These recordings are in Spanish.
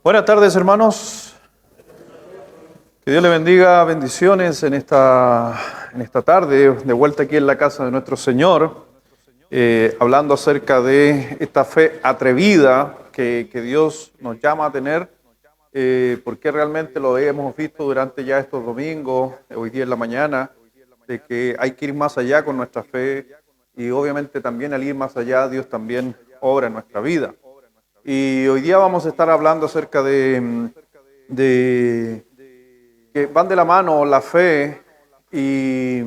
Buenas tardes, hermanos. Que Dios le bendiga, bendiciones en esta tarde, de vuelta aquí en la casa de nuestro Señor, hablando acerca de esta fe atrevida que Dios nos llama a tener, porque realmente lo hemos visto durante ya estos domingos, hoy día en la mañana, de que hay que ir más allá con nuestra fe y obviamente también al ir más allá, Dios también obra en nuestra vida. Y hoy día vamos a estar hablando acerca de que van de la mano la fe y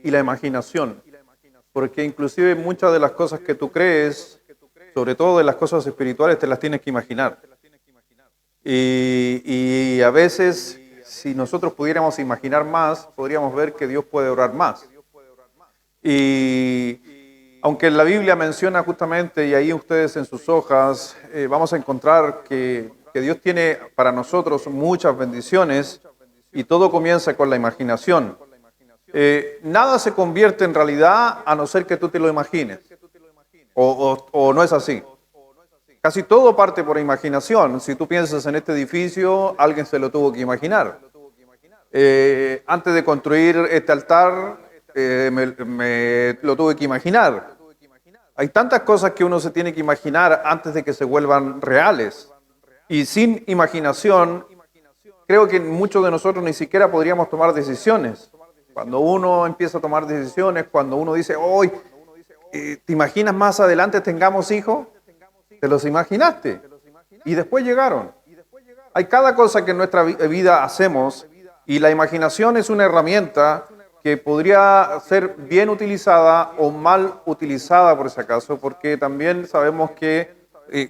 la imaginación, porque inclusive muchas de las cosas que tú crees, sobre todo de las cosas espirituales, te las tienes que imaginar. Y a veces, si nosotros pudiéramos imaginar más, podríamos ver que Dios puede obrar más. Y aunque la Biblia menciona justamente, y ahí ustedes en sus hojas, vamos a encontrar que Dios tiene para nosotros muchas bendiciones y todo comienza con la imaginación. Nada se convierte en realidad a no ser que tú te lo imagines, o no es así. Casi todo parte por imaginación. Si tú piensas en este edificio, alguien se lo tuvo que imaginar. Antes de construir este altar, me lo tuve que imaginar. Hay tantas cosas que uno se tiene que imaginar antes de que se vuelvan reales. Y sin imaginación, creo que muchos de nosotros ni siquiera podríamos tomar decisiones. Cuando uno empieza a tomar decisiones, cuando uno dice, hoy, ¿te imaginas más adelante tengamos hijos? ¿Te los imaginaste? Y después llegaron. Hay cada cosa que en nuestra vida hacemos y la imaginación es una herramienta que podría ser bien utilizada o mal utilizada por si acaso, porque también sabemos que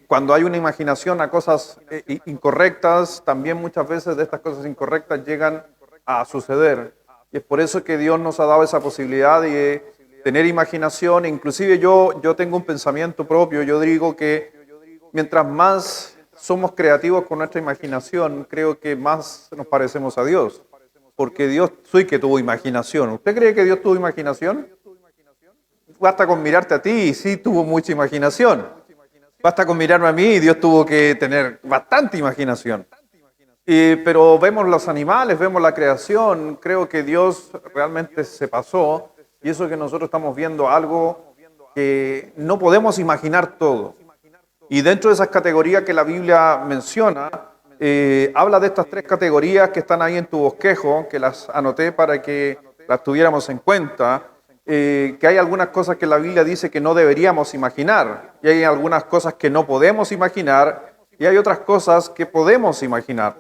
cuando hay una imaginación a cosas incorrectas, también muchas veces de estas cosas incorrectas llegan a suceder. Y es por eso que Dios nos ha dado esa posibilidad de tener imaginación. Inclusive yo tengo un pensamiento propio, yo digo que mientras más somos creativos con nuestra imaginación, creo que más nos parecemos a Dios. Porque Dios sí que tuvo imaginación. ¿Usted cree que Dios tuvo imaginación? Basta con mirarte a ti y sí tuvo mucha imaginación. Basta con mirarme a mí y Dios tuvo que tener bastante imaginación. Pero vemos los animales, vemos la creación, creo que Dios realmente se pasó y eso que nosotros estamos viendo algo que no podemos imaginar todo. Y dentro de esas categorías que la Biblia menciona, habla de estas tres categorías que están ahí en tu bosquejo, que las anoté para que las tuviéramos en cuenta, que hay algunas cosas que la Biblia dice que no deberíamos imaginar, y hay algunas cosas que no podemos imaginar, y hay otras cosas que podemos imaginar.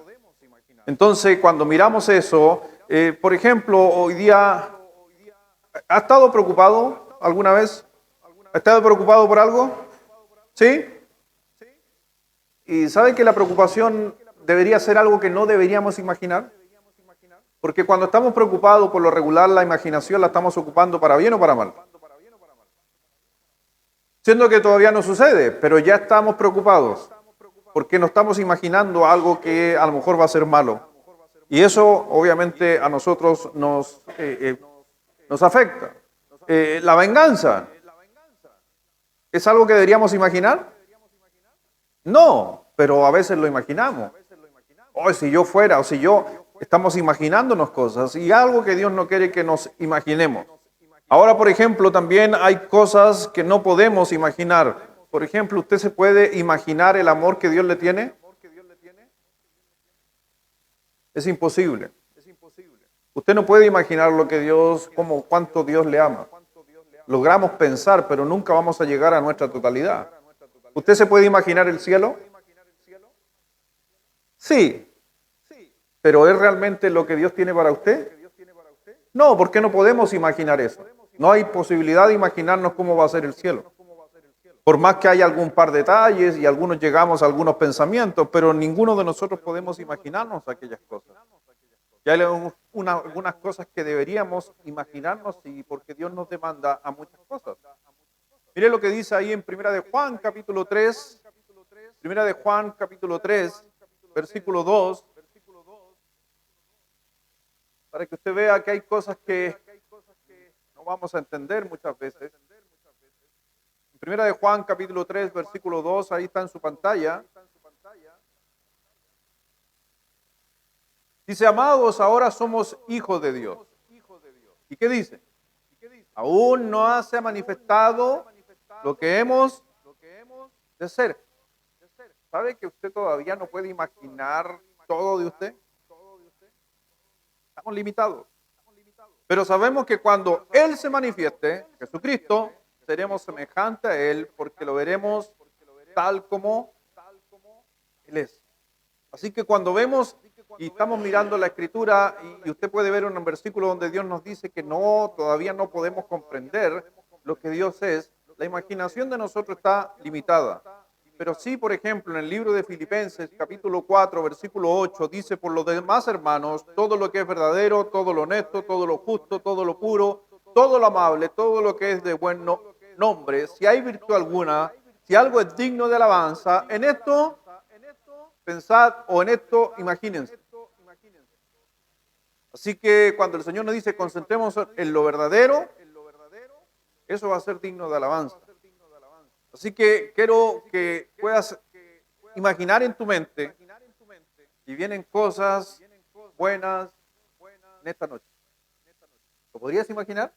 Entonces, cuando miramos eso, por ejemplo, hoy día, ¿ha estado preocupado alguna vez? ¿Ha estado preocupado por algo? ¿Sí? ¿Y sabe que la preocupación debería ser algo que no deberíamos imaginar? Porque cuando estamos preocupados, por lo regular, la imaginación la estamos ocupando para bien o para mal. Siendo que todavía no sucede, pero ya estamos preocupados, porque nos estamos imaginando algo que a lo mejor va a ser malo. Y eso, obviamente, a nosotros nos afecta. La venganza, ¿es algo que deberíamos imaginar? No, pero a veces lo imaginamos. O si yo fuera, o si yo, estamos imaginándonos cosas y algo que Dios no quiere que nos imaginemos. Ahora, por ejemplo, también hay cosas que no podemos imaginar. Por ejemplo, ¿usted se puede imaginar el amor que Dios le tiene? Es imposible. Usted no puede imaginar lo que Dios, como cuánto Dios le ama. Logramos pensar, pero nunca vamos a llegar a nuestra totalidad. ¿Usted se puede imaginar el cielo? Sí, pero ¿es realmente lo que Dios tiene para usted? No, porque no podemos imaginar eso. No hay posibilidad de imaginarnos cómo va a ser el cielo. Por más que haya algún par de detalles y algunos llegamos a algunos pensamientos, pero ninguno de nosotros podemos imaginarnos aquellas cosas. Y hay algunas cosas que deberíamos imaginarnos y porque Dios nos demanda a muchas cosas. Mire lo que dice ahí en Primera de Juan, capítulo 3, Primera de Juan, capítulo 3, versículo 2, para que usted vea que hay cosas que no vamos a entender muchas veces. En Primera de Juan, capítulo 3, versículo 2, ahí está en su pantalla. Dice, amados, ahora somos hijos de Dios. ¿Y qué dice? Aún no se ha manifestado lo que hemos de ser. ¿Sabe que usted todavía no puede imaginar todo de usted? Estamos limitados. Pero sabemos que cuando Él se manifieste, Jesucristo, seremos semejantes a Él porque lo veremos tal como Él es. Así que cuando vemos y estamos mirando la Escritura y usted puede ver un versículo donde Dios nos dice que no, todavía no podemos comprender lo que Dios es, la imaginación de nosotros está limitada. Pero sí, por ejemplo, en el libro de Filipenses, capítulo 4, versículo 8, dice, por lo demás, hermanos, todo lo que es verdadero, todo lo honesto, todo lo justo, todo lo puro, todo lo amable, todo lo que es de buen nombre, si hay virtud alguna, si algo es digno de alabanza, en esto pensad o en esto imagínense. Así que cuando el Señor nos dice concentremos en lo verdadero, eso va a ser digno de alabanza. Así que quiero que puedas imaginar en tu mente y vienen cosas buenas en esta noche. ¿Lo podrías imaginar?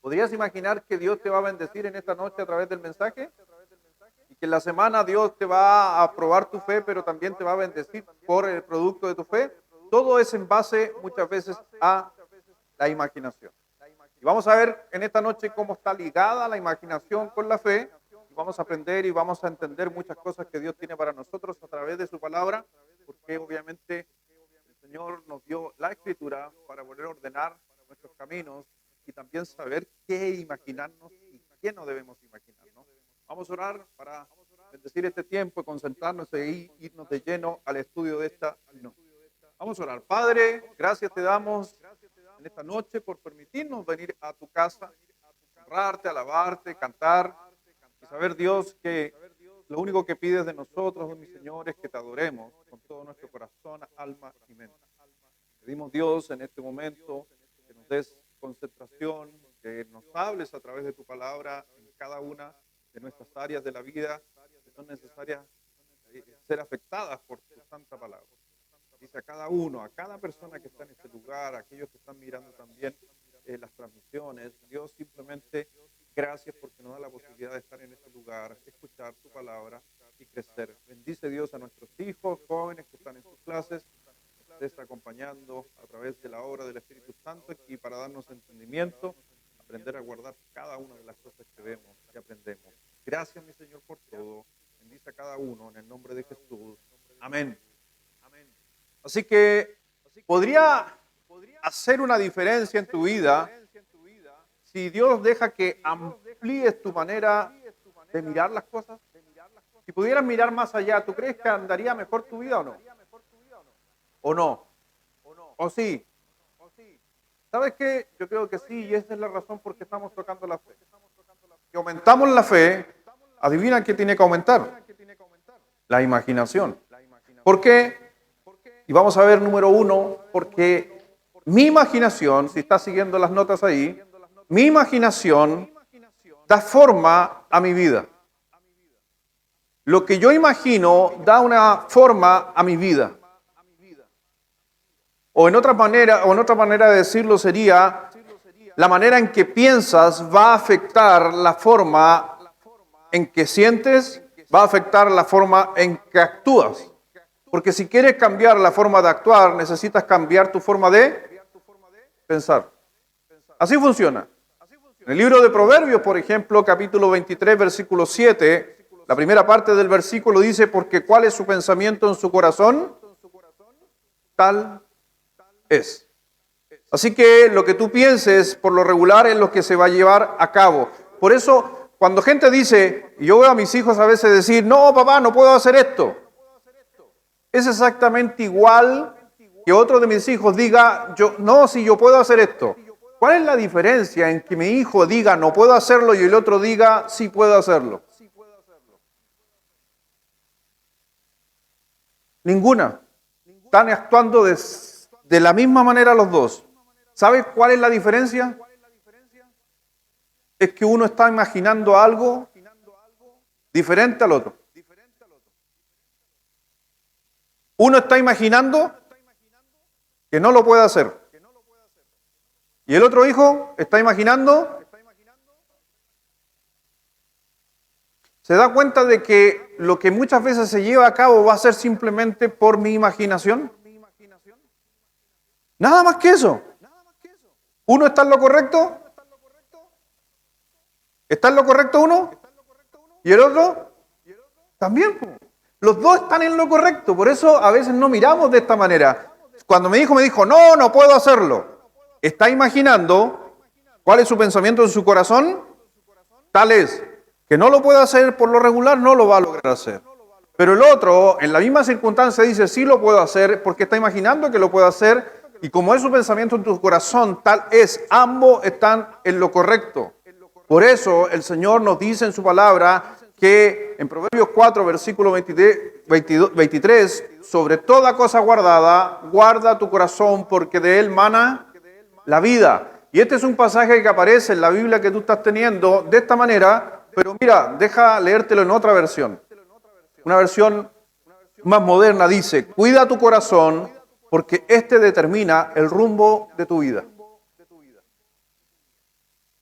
¿Podrías imaginar que Dios te va a bendecir en esta noche a través del mensaje? Y que en la semana Dios te va a probar tu fe, pero también te va a bendecir por el producto de tu fe. Todo es en base muchas veces a la imaginación. Y vamos a ver en esta noche cómo está ligada la imaginación con la fe. Y vamos a aprender y vamos a entender muchas cosas que Dios tiene para nosotros a través de su palabra, porque obviamente el Señor nos dio la Escritura para poder ordenar nuestros caminos y también saber qué imaginarnos y qué no debemos imaginarnos. Vamos a orar para bendecir este tiempo y concentrarnos y irnos de lleno al estudio de esta noche. Vamos a orar. Padre, gracias te damos en esta noche por permitirnos venir a tu casa, honrarte, alabarte, cantar y saber, Dios, que lo único que pides de nosotros, mi Señor, es que te adoremos con todo nuestro corazón, alma y mente. Pedimos, Dios, en este momento que nos des concentración, que nos hables a través de tu palabra en cada una de nuestras áreas de la vida que son necesarias ser afectadas por tu santa palabra. Dice a cada uno, a cada persona que está en este lugar, a aquellos que están mirando también las transmisiones, Dios, simplemente gracias porque nos da la posibilidad de estar en este lugar, escuchar tu palabra y crecer. Bendice Dios a nuestros hijos, jóvenes que están en sus clases, estés acompañando a través de la obra del Espíritu Santo y para darnos entendimiento, aprender a guardar cada una de las cosas que vemos y aprendemos. Gracias, mi Señor, por todo. Bendice a cada uno en el nombre de Jesús. Amén. Así que podría hacer una diferencia en tu vida si Dios deja que amplíes tu manera de mirar las cosas. Si pudieras mirar más allá, ¿tú crees que andaría mejor tu vida o no? ¿O no? ¿O sí? ¿Sabes qué? Yo creo que sí, y esa es la razón por qué estamos tocando la fe. Si aumentamos la fe, adivina qué tiene que aumentar. La imaginación. ¿Por qué? Y vamos a ver número 1, porque mi imaginación, si estás siguiendo las notas ahí, mi imaginación da forma a mi vida. Lo que yo imagino da una forma a mi vida. O en otra manera de decirlo sería, la manera en que piensas va a afectar la forma en que sientes, va a afectar la forma en que actúas. Porque si quieres cambiar la forma de actuar, necesitas cambiar tu forma de pensar. Así funciona. En el libro de Proverbios, por ejemplo, capítulo 23, versículo 7, la primera parte del versículo dice, porque ¿cuál es su pensamiento en su corazón? Tal es. Así que lo que tú pienses, por lo regular, es lo que se va a llevar a cabo. Por eso, cuando gente dice, y yo veo a mis hijos a veces decir, no, papá, no puedo hacer esto. Es exactamente igual que otro de mis hijos diga, yo puedo hacer esto. ¿Cuál es la diferencia en que mi hijo diga, no puedo hacerlo, y el otro diga, sí puedo hacerlo? Ninguna. Están actuando de la misma manera los dos. ¿Sabes cuál es la diferencia? Es que uno está imaginando algo diferente al otro. Uno está imaginando que no lo puede hacer. Y el otro hijo está imaginando, se da cuenta de que lo que muchas veces se lleva a cabo va a ser simplemente por mi imaginación. Nada más que eso. ¿Uno está en lo correcto? ¿Está en lo correcto uno? ¿Y el otro? También. Los dos están en lo correcto. Por eso a veces no miramos de esta manera. Cuando me dijo, no, no puedo hacerlo. Está imaginando cuál es su pensamiento en su corazón. Tal es que no lo puede hacer por lo regular, no lo va a lograr hacer. Pero el otro, en la misma circunstancia, dice, sí lo puedo hacer porque está imaginando que lo puede hacer. Y como es su pensamiento en tu corazón, tal es, ambos están en lo correcto. Por eso el Señor nos dice en su palabra que en Proverbios 4, versículo 23, sobre toda cosa guardada, guarda tu corazón porque de él mana la vida. Y este es un pasaje que aparece en la Biblia que tú estás teniendo de esta manera, pero mira, deja leértelo en otra versión. Una versión más moderna dice, cuida tu corazón porque este determina el rumbo de tu vida.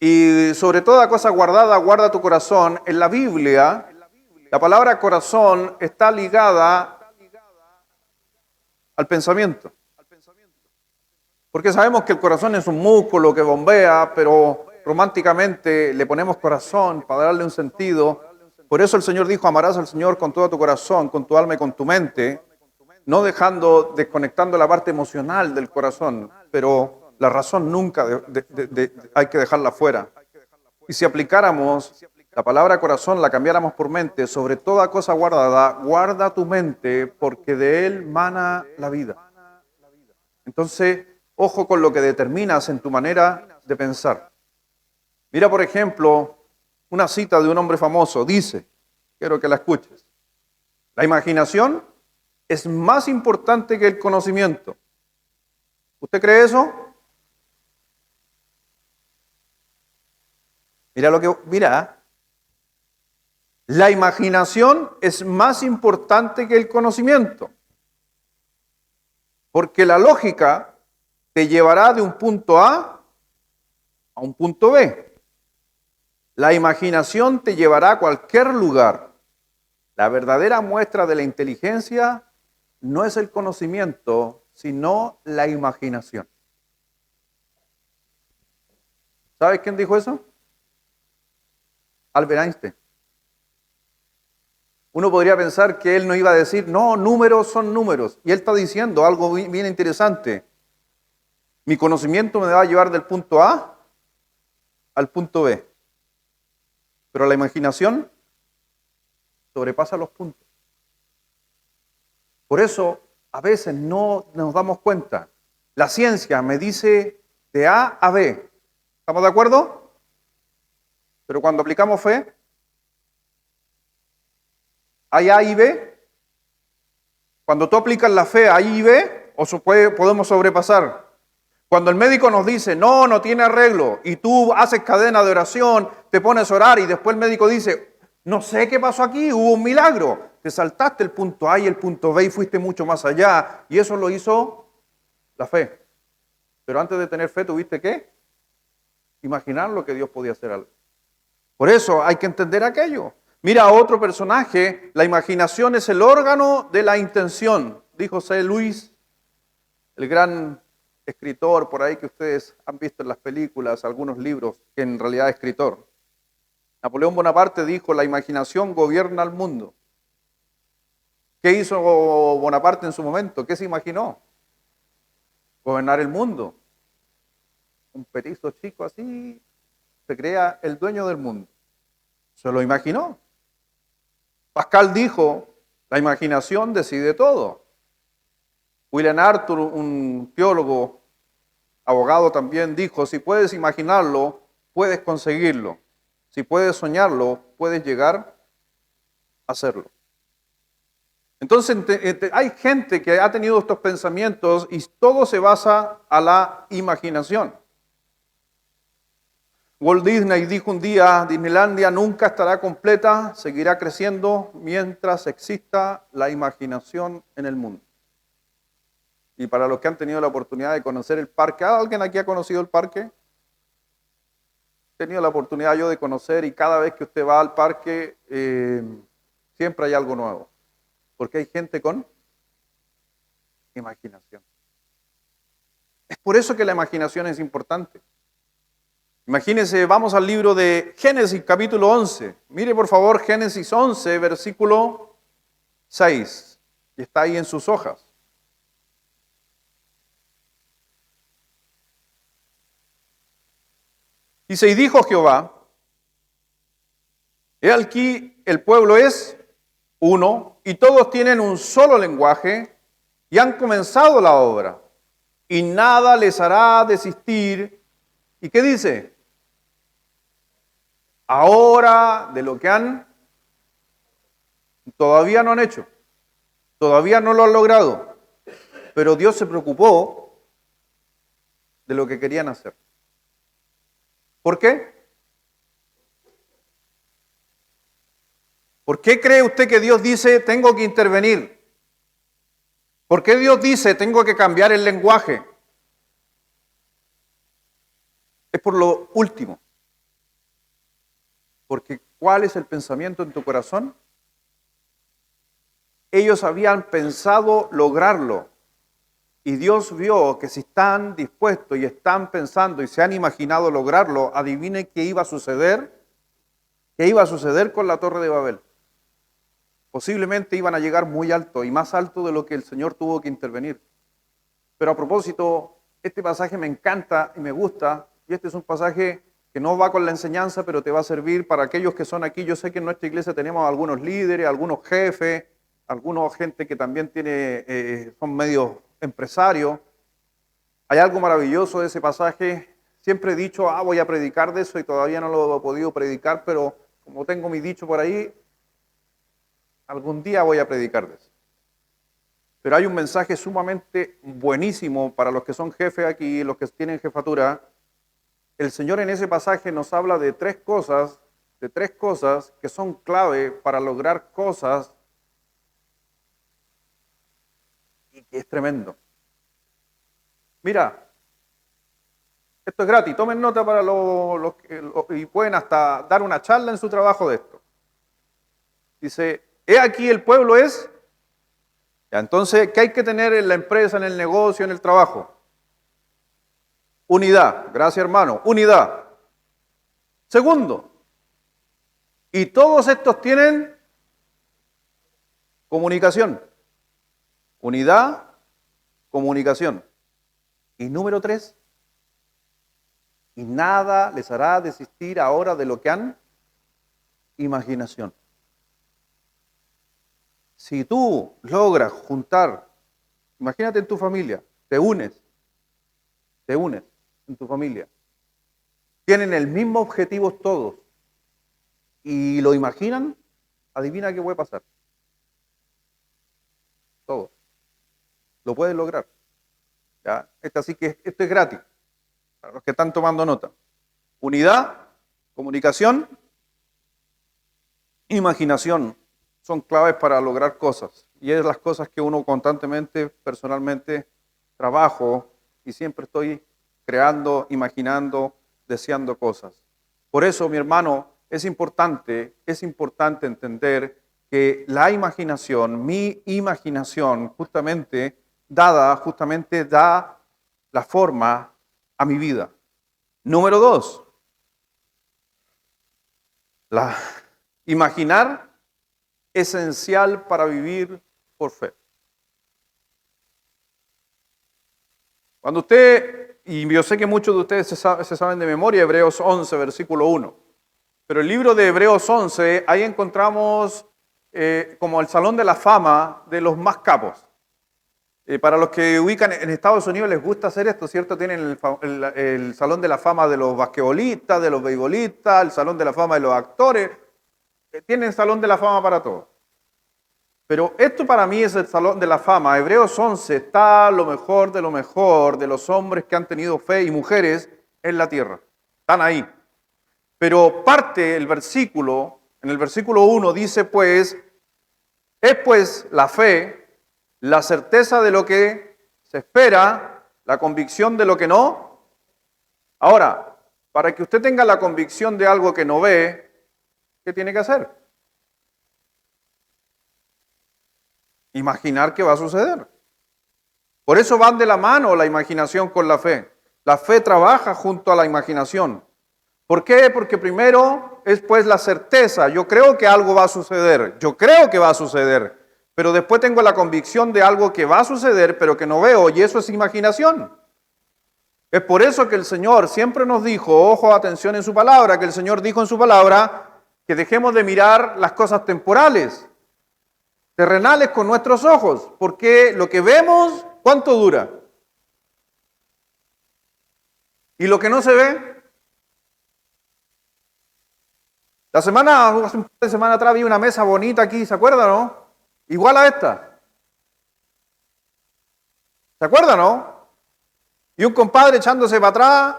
Y sobre toda cosa guardada, guarda tu corazón. En la Biblia, la palabra corazón está ligada al pensamiento. Porque sabemos que el corazón es un músculo que bombea, pero románticamente le ponemos corazón para darle un sentido. Por eso el Señor dijo, amarás al Señor con todo tu corazón, con tu alma y con tu mente, no desconectando la parte emocional del corazón, pero la razón nunca hay que dejarla fuera. Y si aplicáramos la palabra corazón, la cambiáramos por mente, sobre toda cosa guardada, guarda tu mente, porque de él mana la vida. Entonces, ojo con lo que determinas en tu manera de pensar. Mira, por ejemplo, una cita de un hombre famoso. Dice, quiero que la escuches. La imaginación es más importante que el conocimiento. ¿Usted cree eso? Mira, la imaginación es más importante que el conocimiento. Porque la lógica te llevará de un punto A un punto B. La imaginación te llevará a cualquier lugar. La verdadera muestra de la inteligencia no es el conocimiento, sino la imaginación. ¿Sabes quién dijo eso? Albert Einstein. Uno podría pensar que él no iba a decir, no, números son números. Y él está diciendo algo bien interesante. Mi conocimiento me va a llevar del punto A al punto B. Pero la imaginación sobrepasa los puntos. Por eso, a veces no nos damos cuenta. La ciencia me dice de A a B. ¿Estamos de acuerdo? Pero cuando aplicamos fe, ¿hay A y B? Cuando tú aplicas la fe, ¿hay y B? ¿O podemos sobrepasar? Cuando el médico nos dice, no, no tiene arreglo, y tú haces cadena de oración, te pones a orar, y después el médico dice, no sé qué pasó aquí, hubo un milagro. Te saltaste el punto A y el punto B y fuiste mucho más allá, y eso lo hizo la fe. Pero antes de tener fe, ¿tuviste qué? Imaginar lo que Dios podía hacer. Por eso hay que entender aquello. Mira a otro personaje, la imaginación es el órgano de la intención, dijo C. Lewis, el gran escritor por ahí que ustedes han visto en las películas, algunos libros, que en realidad es escritor. Napoleón Bonaparte dijo, la imaginación gobierna al mundo. ¿Qué hizo Bonaparte en su momento? ¿Qué se imaginó? Gobernar el mundo. Un petizo chico así, se crea el dueño del mundo. Se lo imaginó. Pascal dijo, la imaginación decide todo. William Arthur, un teólogo, abogado también, dijo, si puedes imaginarlo, puedes conseguirlo. Si puedes soñarlo, puedes llegar a hacerlo. Entonces, hay gente que ha tenido estos pensamientos y todo se basa a la imaginación. Walt Disney dijo un día, Disneylandia nunca estará completa, seguirá creciendo mientras exista la imaginación en el mundo. Y para los que han tenido la oportunidad de conocer el parque, ¿alguien aquí ha conocido el parque? He tenido la oportunidad yo de conocer y cada vez que usted va al parque, siempre hay algo nuevo. Porque hay gente con imaginación. Es por eso que la imaginación es importante. Imagínense, vamos al libro de Génesis, capítulo 11. Mire por favor Génesis 11, versículo 6. Y está ahí en sus hojas. Dice, y dijo Jehová, he aquí el pueblo es uno, y todos tienen un solo lenguaje, y han comenzado la obra, y nada les hará desistir. ¿Y qué dice? Ahora de lo que todavía no han hecho, todavía no lo han logrado, pero Dios se preocupó de lo que querían hacer. ¿Por qué? ¿Por qué cree usted que Dios dice, tengo que intervenir? ¿Por qué Dios dice, tengo que cambiar el lenguaje? Es por lo último. Porque ¿cuál es el pensamiento en tu corazón? Ellos habían pensado lograrlo. Y Dios vio que si están dispuestos y están pensando y se han imaginado lograrlo, adivine qué iba a suceder. ¿Qué iba a suceder con la Torre de Babel? Posiblemente iban a llegar muy alto y más alto de lo que el Señor tuvo que intervenir. Pero a propósito, este pasaje me encanta y me gusta, y este es un pasaje que no va con la enseñanza, pero te va a servir para aquellos que son aquí. Yo sé que en nuestra iglesia tenemos algunos líderes, algunos jefes, algunos gente que también son medios empresarios. Hay algo maravilloso de ese pasaje. Siempre he dicho, voy a predicar de eso y todavía no lo he podido predicar, pero como tengo mi dicho por ahí, algún día voy a predicar de eso. Pero hay un mensaje sumamente buenísimo para los que son jefes aquí, los que tienen jefatura. El Señor en ese pasaje nos habla de tres cosas que son clave para lograr cosas y que es tremendo. Mira, esto es gratis, tomen nota para los que y pueden hasta dar una charla en su trabajo de esto. Dice, he aquí el pueblo es, ya, entonces, ¿qué hay que tener en la empresa, en el negocio, en el trabajo? Unidad, gracias hermano, unidad. Segundo, y todos estos tienen comunicación. Unidad, comunicación. Y número 3, y nada les hará desistir ahora de lo que han imaginación. Si tú logras juntar, imagínate en tu familia, te unes en tu familia, tienen el mismo objetivo todos y lo imaginan, adivina qué puede pasar. Todo. Lo puedes lograr. ¿Ya? Así que esto es gratis, para los que están tomando nota. Unidad, comunicación, imaginación son claves para lograr cosas. Y es las cosas que uno constantemente, personalmente, trabajo y siempre estoy creando, imaginando, deseando cosas. Por eso, mi hermano, es importante entender que la imaginación, mi imaginación, justamente da la forma a mi vida. Número 2, imaginar esencial para vivir por fe. Cuando usted, y yo sé que muchos de ustedes se saben de memoria Hebreos 11, versículo 1, pero el libro de Hebreos 11, ahí encontramos como el salón de la fama de los más capos. Para los que ubican en Estados Unidos les gusta hacer esto, ¿cierto? Tienen el salón de la fama de los basquetbolistas, de los beisbolistas, el salón de la fama de los actores. Tienen salón de la fama para todo. Pero esto para mí es el salón de la fama. Hebreos 11 está lo mejor de los hombres que han tenido fe y mujeres en la tierra. Están ahí. Pero parte el versículo, en el versículo 1 dice pues, es pues la fe, la certeza de lo que Se espera la convicción de lo que no. Ahora, para que usted tenga la convicción de algo que no ve, ¿qué tiene que hacer? Imaginar que va a suceder. Por eso van de la mano la imaginación con la fe. La fe trabaja junto a la imaginación. ¿Por qué? Porque primero es pues la certeza. Yo creo que algo va a suceder. Yo creo que va a suceder. Pero después tengo la convicción de algo que va a suceder, pero que no veo. Y eso es imaginación. Es por eso que el Señor siempre nos dijo, ojo, atención en su palabra, que el Señor dijo en su palabra que dejemos de mirar las cosas temporales, terrenales con nuestros ojos. Porque lo que vemos, ¿cuánto dura? ¿Y lo que no se ve? Hace un par de semanas atrás vi una mesa bonita aquí, ¿se acuerdan, no? Igual a esta. ¿Se acuerdan, no? Y un compadre echándose para atrás,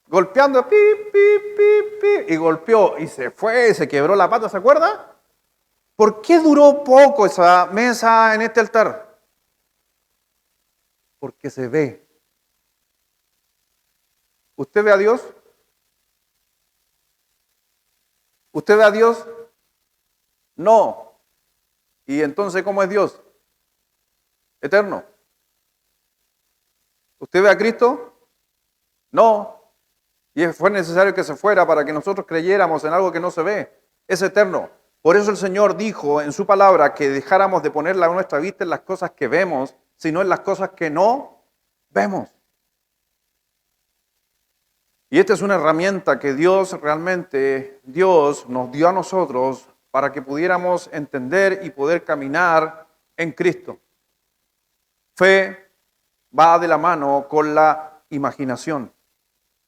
golpeando, pi, pi, pi, pi, y golpeó, y se fue, se quebró la pata, ¿se acuerda? ¿Por qué duró poco esa mesa en este altar? Porque se ve. ¿Usted ve a Dios? ¿Usted ve a Dios? No. ¿Y entonces cómo es Dios? Eterno. ¿Usted ve a Cristo? No. Y fue necesario que se fuera para que nosotros creyéramos en algo que no se ve. Es eterno. Por eso el Señor dijo en su palabra que dejáramos de poner nuestra vista en las cosas que vemos, sino en las cosas que no vemos. Y esta es una herramienta que Dios nos dio a nosotros para que pudiéramos entender y poder caminar en Cristo. Fe va de la mano con la imaginación.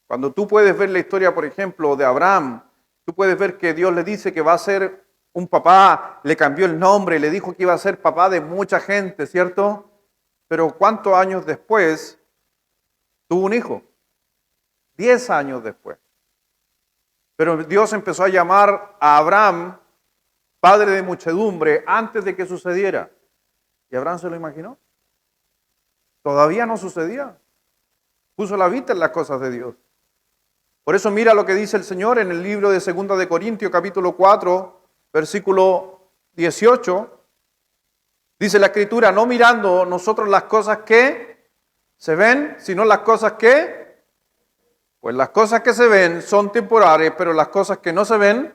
Cuando tú puedes ver la historia, por ejemplo, de Abraham, tú puedes ver que Dios le dice que va a ser un papá, le cambió el nombre, le dijo que iba a ser papá de mucha gente, ¿cierto? Pero ¿cuántos años después tuvo un hijo? 10 años después. Pero Dios empezó a llamar a Abraham padre de muchedumbre antes de que sucediera. ¿Y Abraham se lo imaginó? Todavía no sucedía. Puso la vista en las cosas de Dios. Por eso mira lo que dice el Señor en el libro de 2 de Corintios, capítulo 4, versículo 18. Dice la Escritura, no mirando nosotros las cosas que se ven, sino las cosas que... Pues las cosas que se ven son temporales, pero las cosas que no se ven,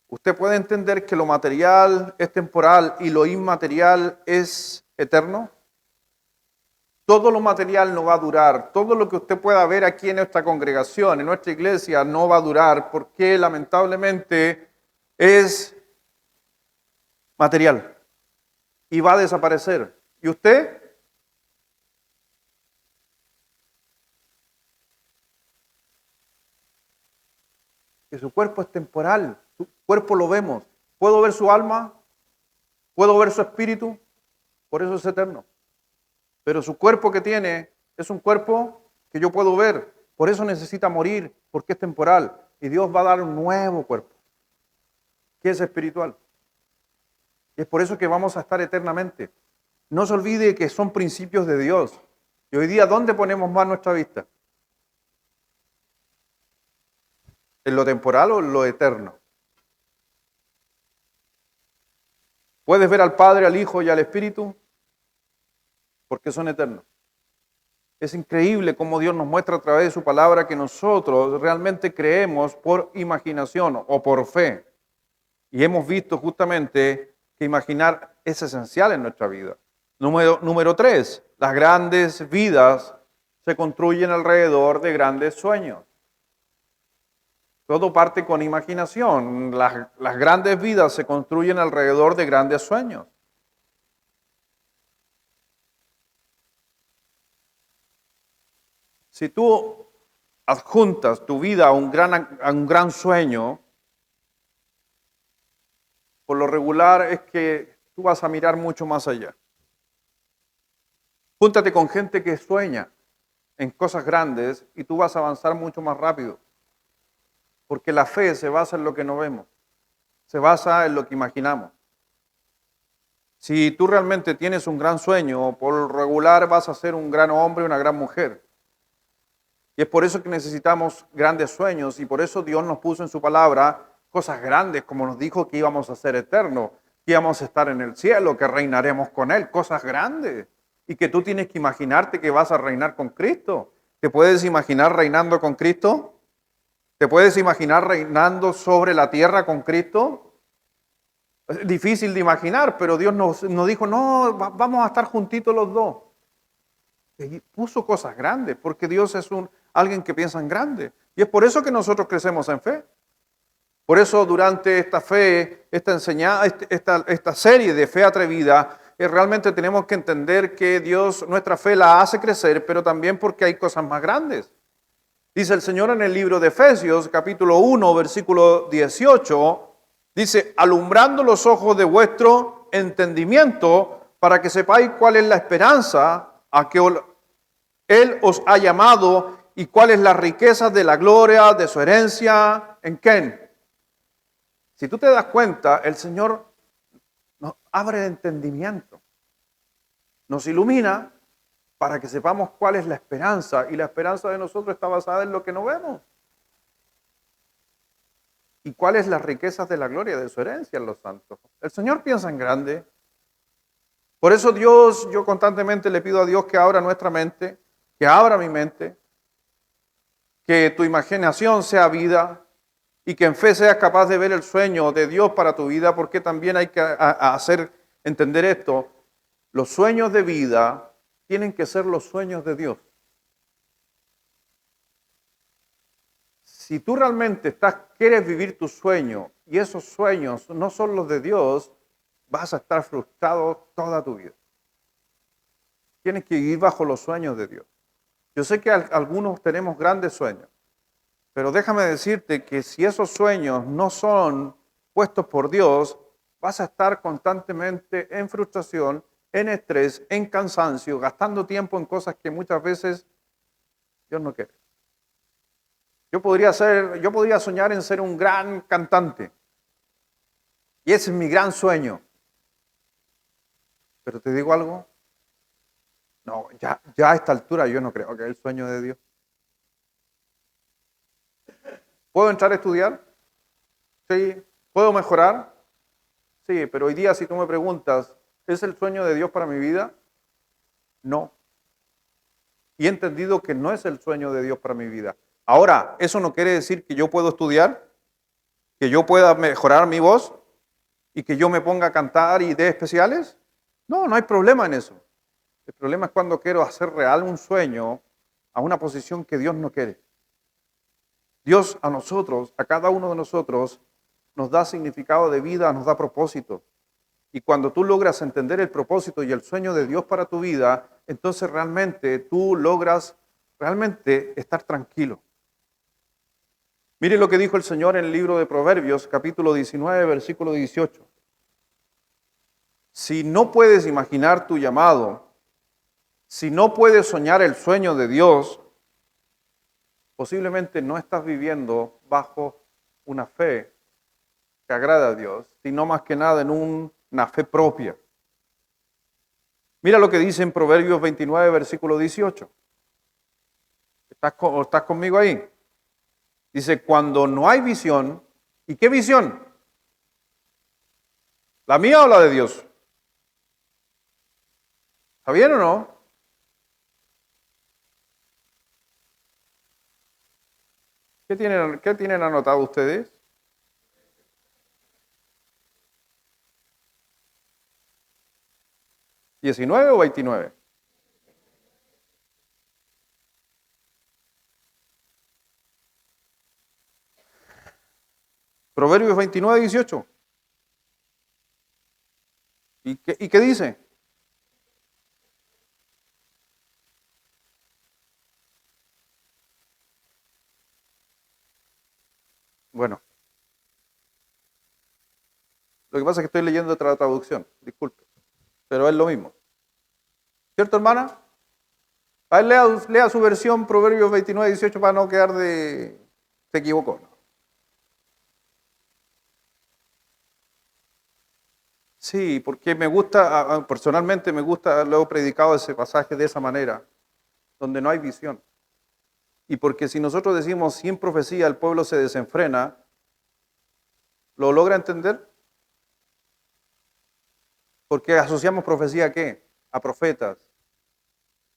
usted puede entender que lo material es temporal y lo inmaterial es eterno. Todo lo material no va a durar, todo lo que usted pueda ver aquí en nuestra congregación, en nuestra iglesia, no va a durar porque lamentablemente es material y va a desaparecer. ¿Y usted? Que su cuerpo es temporal, su cuerpo lo vemos. ¿Puedo ver su alma? ¿Puedo ver su espíritu? Por eso es eterno. Pero su cuerpo que tiene es un cuerpo que yo puedo ver. Por eso necesita morir, porque es temporal. Y Dios va a dar un nuevo cuerpo, que es espiritual. Y es por eso que vamos a estar eternamente. No se olvide que son principios de Dios. Y hoy día, ¿dónde ponemos más nuestra vista? ¿En lo temporal o en lo eterno? ¿Puedes ver al Padre, al Hijo y al Espíritu? Porque son eternos. Es increíble cómo Dios nos muestra a través de su palabra que nosotros realmente creemos por imaginación o por fe. Y hemos visto justamente que imaginar es esencial en nuestra vida. Número 3, las grandes vidas se construyen alrededor de grandes sueños. Todo parte con imaginación. Las grandes vidas se construyen alrededor de grandes sueños. Si tú adjuntas tu vida a un gran sueño, por lo regular es que tú vas a mirar mucho más allá. Júntate con gente que sueña en cosas grandes y tú vas a avanzar mucho más rápido. Porque la fe se basa en lo que no vemos, se basa en lo que imaginamos. Si tú realmente tienes un gran sueño, por lo regular vas a ser un gran hombre, una gran mujer. Y es por eso que necesitamos grandes sueños y por eso Dios nos puso en su palabra cosas grandes, como nos dijo que íbamos a ser eternos, que íbamos a estar en el cielo, que reinaremos con Él, cosas grandes. Y que tú tienes que imaginarte que vas a reinar con Cristo. ¿Te puedes imaginar reinando con Cristo? ¿Te puedes imaginar reinando sobre la tierra con Cristo? Es difícil de imaginar, pero Dios nos dijo, no, vamos a estar juntitos los dos. Y puso cosas grandes, porque Dios es alguien que piensa en grande. Y es por eso que nosotros crecemos en fe. Por eso durante esta fe, esta serie de fe atrevida, realmente tenemos que entender que Dios nuestra fe la hace crecer, pero también porque hay cosas más grandes. Dice el Señor en el libro de Efesios, capítulo 1, versículo 18, dice, alumbrando los ojos de vuestro entendimiento, para que sepáis cuál es la esperanza a que Él os ha llamado y cuál es la riqueza de la gloria de su herencia. ¿En quién? Si tú te das cuenta, el Señor nos abre el entendimiento, nos ilumina para que sepamos cuál es la esperanza. Y la esperanza de nosotros está basada en lo que no vemos. ¿Y cuál es la riqueza de la gloria de su herencia en los santos? El Señor piensa en grande. Por eso yo constantemente le pido a Dios que abra nuestra mente, que abra mi mente, que tu imaginación sea vida y que en fe seas capaz de ver el sueño de Dios para tu vida, porque también hay que hacer entender esto. Los sueños de vida tienen que ser los sueños de Dios. Si tú realmente quieres vivir tu sueño y esos sueños no son los de Dios, vas a estar frustrado toda tu vida. Tienes que vivir bajo los sueños de Dios. Yo sé que algunos tenemos grandes sueños, pero déjame decirte que si esos sueños no son puestos por Dios, vas a estar constantemente en frustración, en estrés, en cansancio, gastando tiempo en cosas que muchas veces Dios no quiere. Yo podría soñar en ser un gran cantante. Y ese es mi gran sueño. Pero te digo algo, no, ya a esta altura yo no creo que es el sueño de Dios. ¿Puedo entrar a estudiar? Sí. ¿Puedo mejorar? Sí, pero hoy día si tú me preguntas, ¿es el sueño de Dios para mi vida? No. Y he entendido que no es el sueño de Dios para mi vida. Ahora, ¿eso no quiere decir que yo puedo estudiar? ¿Que yo pueda mejorar mi voz? ¿Y que yo me ponga a cantar y dé especiales? No, no hay problema en eso. El problema es cuando quiero hacer real un sueño a una posición que Dios no quiere. Dios a nosotros, a cada uno de nosotros, nos da significado de vida, nos da propósito. Y cuando tú logras entender el propósito y el sueño de Dios para tu vida, entonces realmente tú logras realmente estar tranquilo. Mire lo que dijo el Señor en el libro de Proverbios, capítulo 19, versículo 18. Si no puedes imaginar tu llamado, si no puedes soñar el sueño de Dios, posiblemente no estás viviendo bajo una fe que agrada a Dios, sino más que nada en una fe propia. Mira lo que dice en Proverbios 29, versículo 18. ¿Estás conmigo ahí? Dice, cuando no hay visión, ¿y qué visión? ¿La mía o la de Dios? ¿Está bien o no? ¿Qué tienen anotado ustedes? ¿19 o 29? Proverbios 29, 18. ¿Y qué dice? Bueno, lo que pasa es que estoy leyendo otra traducción, disculpe, pero es lo mismo. ¿Cierto, hermana? A ver, lea su versión, Proverbios 29, 18, para no quedar se equivocó. Sí, porque me gusta, personalmente me gusta, lo he predicado ese pasaje de esa manera, donde no hay visión. Y porque si nosotros decimos sin profecía el pueblo se desenfrena, ¿lo logra entender? Porque asociamos profecía ¿a qué? A profetas.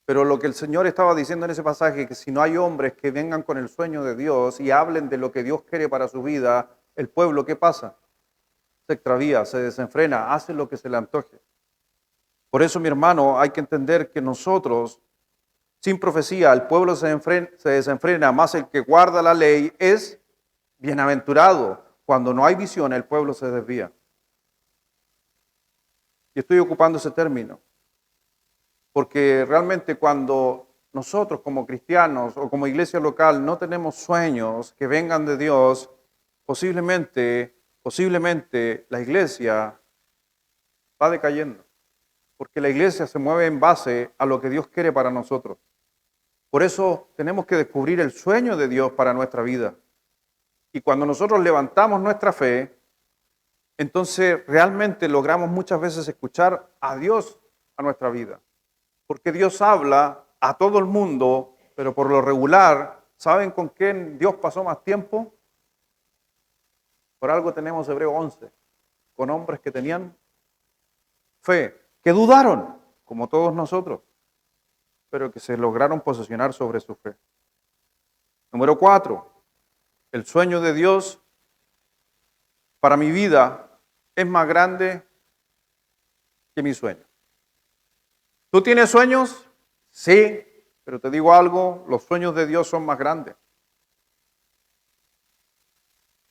Pero lo que el Señor estaba diciendo en ese pasaje, que si no hay hombres que vengan con el sueño de Dios y hablen de lo que Dios quiere para su vida, el pueblo, ¿qué pasa? Se extravía, se desenfrena, hace lo que se le antoje. Por eso, mi hermano, hay que entender que nosotros, sin profecía, el pueblo se desenfrena, más el que guarda la ley es bienaventurado. Cuando no hay visión, el pueblo se desvía. Y estoy ocupando ese término, porque realmente cuando nosotros como cristianos o como iglesia local no tenemos sueños que vengan de Dios, posiblemente la iglesia va decayendo, porque la iglesia se mueve en base a lo que Dios quiere para nosotros. Por eso tenemos que descubrir el sueño de Dios para nuestra vida. Y cuando nosotros levantamos nuestra fe, entonces realmente logramos muchas veces escuchar a Dios a nuestra vida. Porque Dios habla a todo el mundo, pero por lo regular, ¿saben con quién Dios pasó más tiempo? Por algo tenemos Hebreo 11, con hombres que tenían fe, que dudaron, como todos nosotros, pero que se lograron posesionar sobre su fe. Número 4, el sueño de Dios para mi vida es más grande que mi sueño. ¿Tú tienes sueños? Sí, pero te digo algo, los sueños de Dios son más grandes.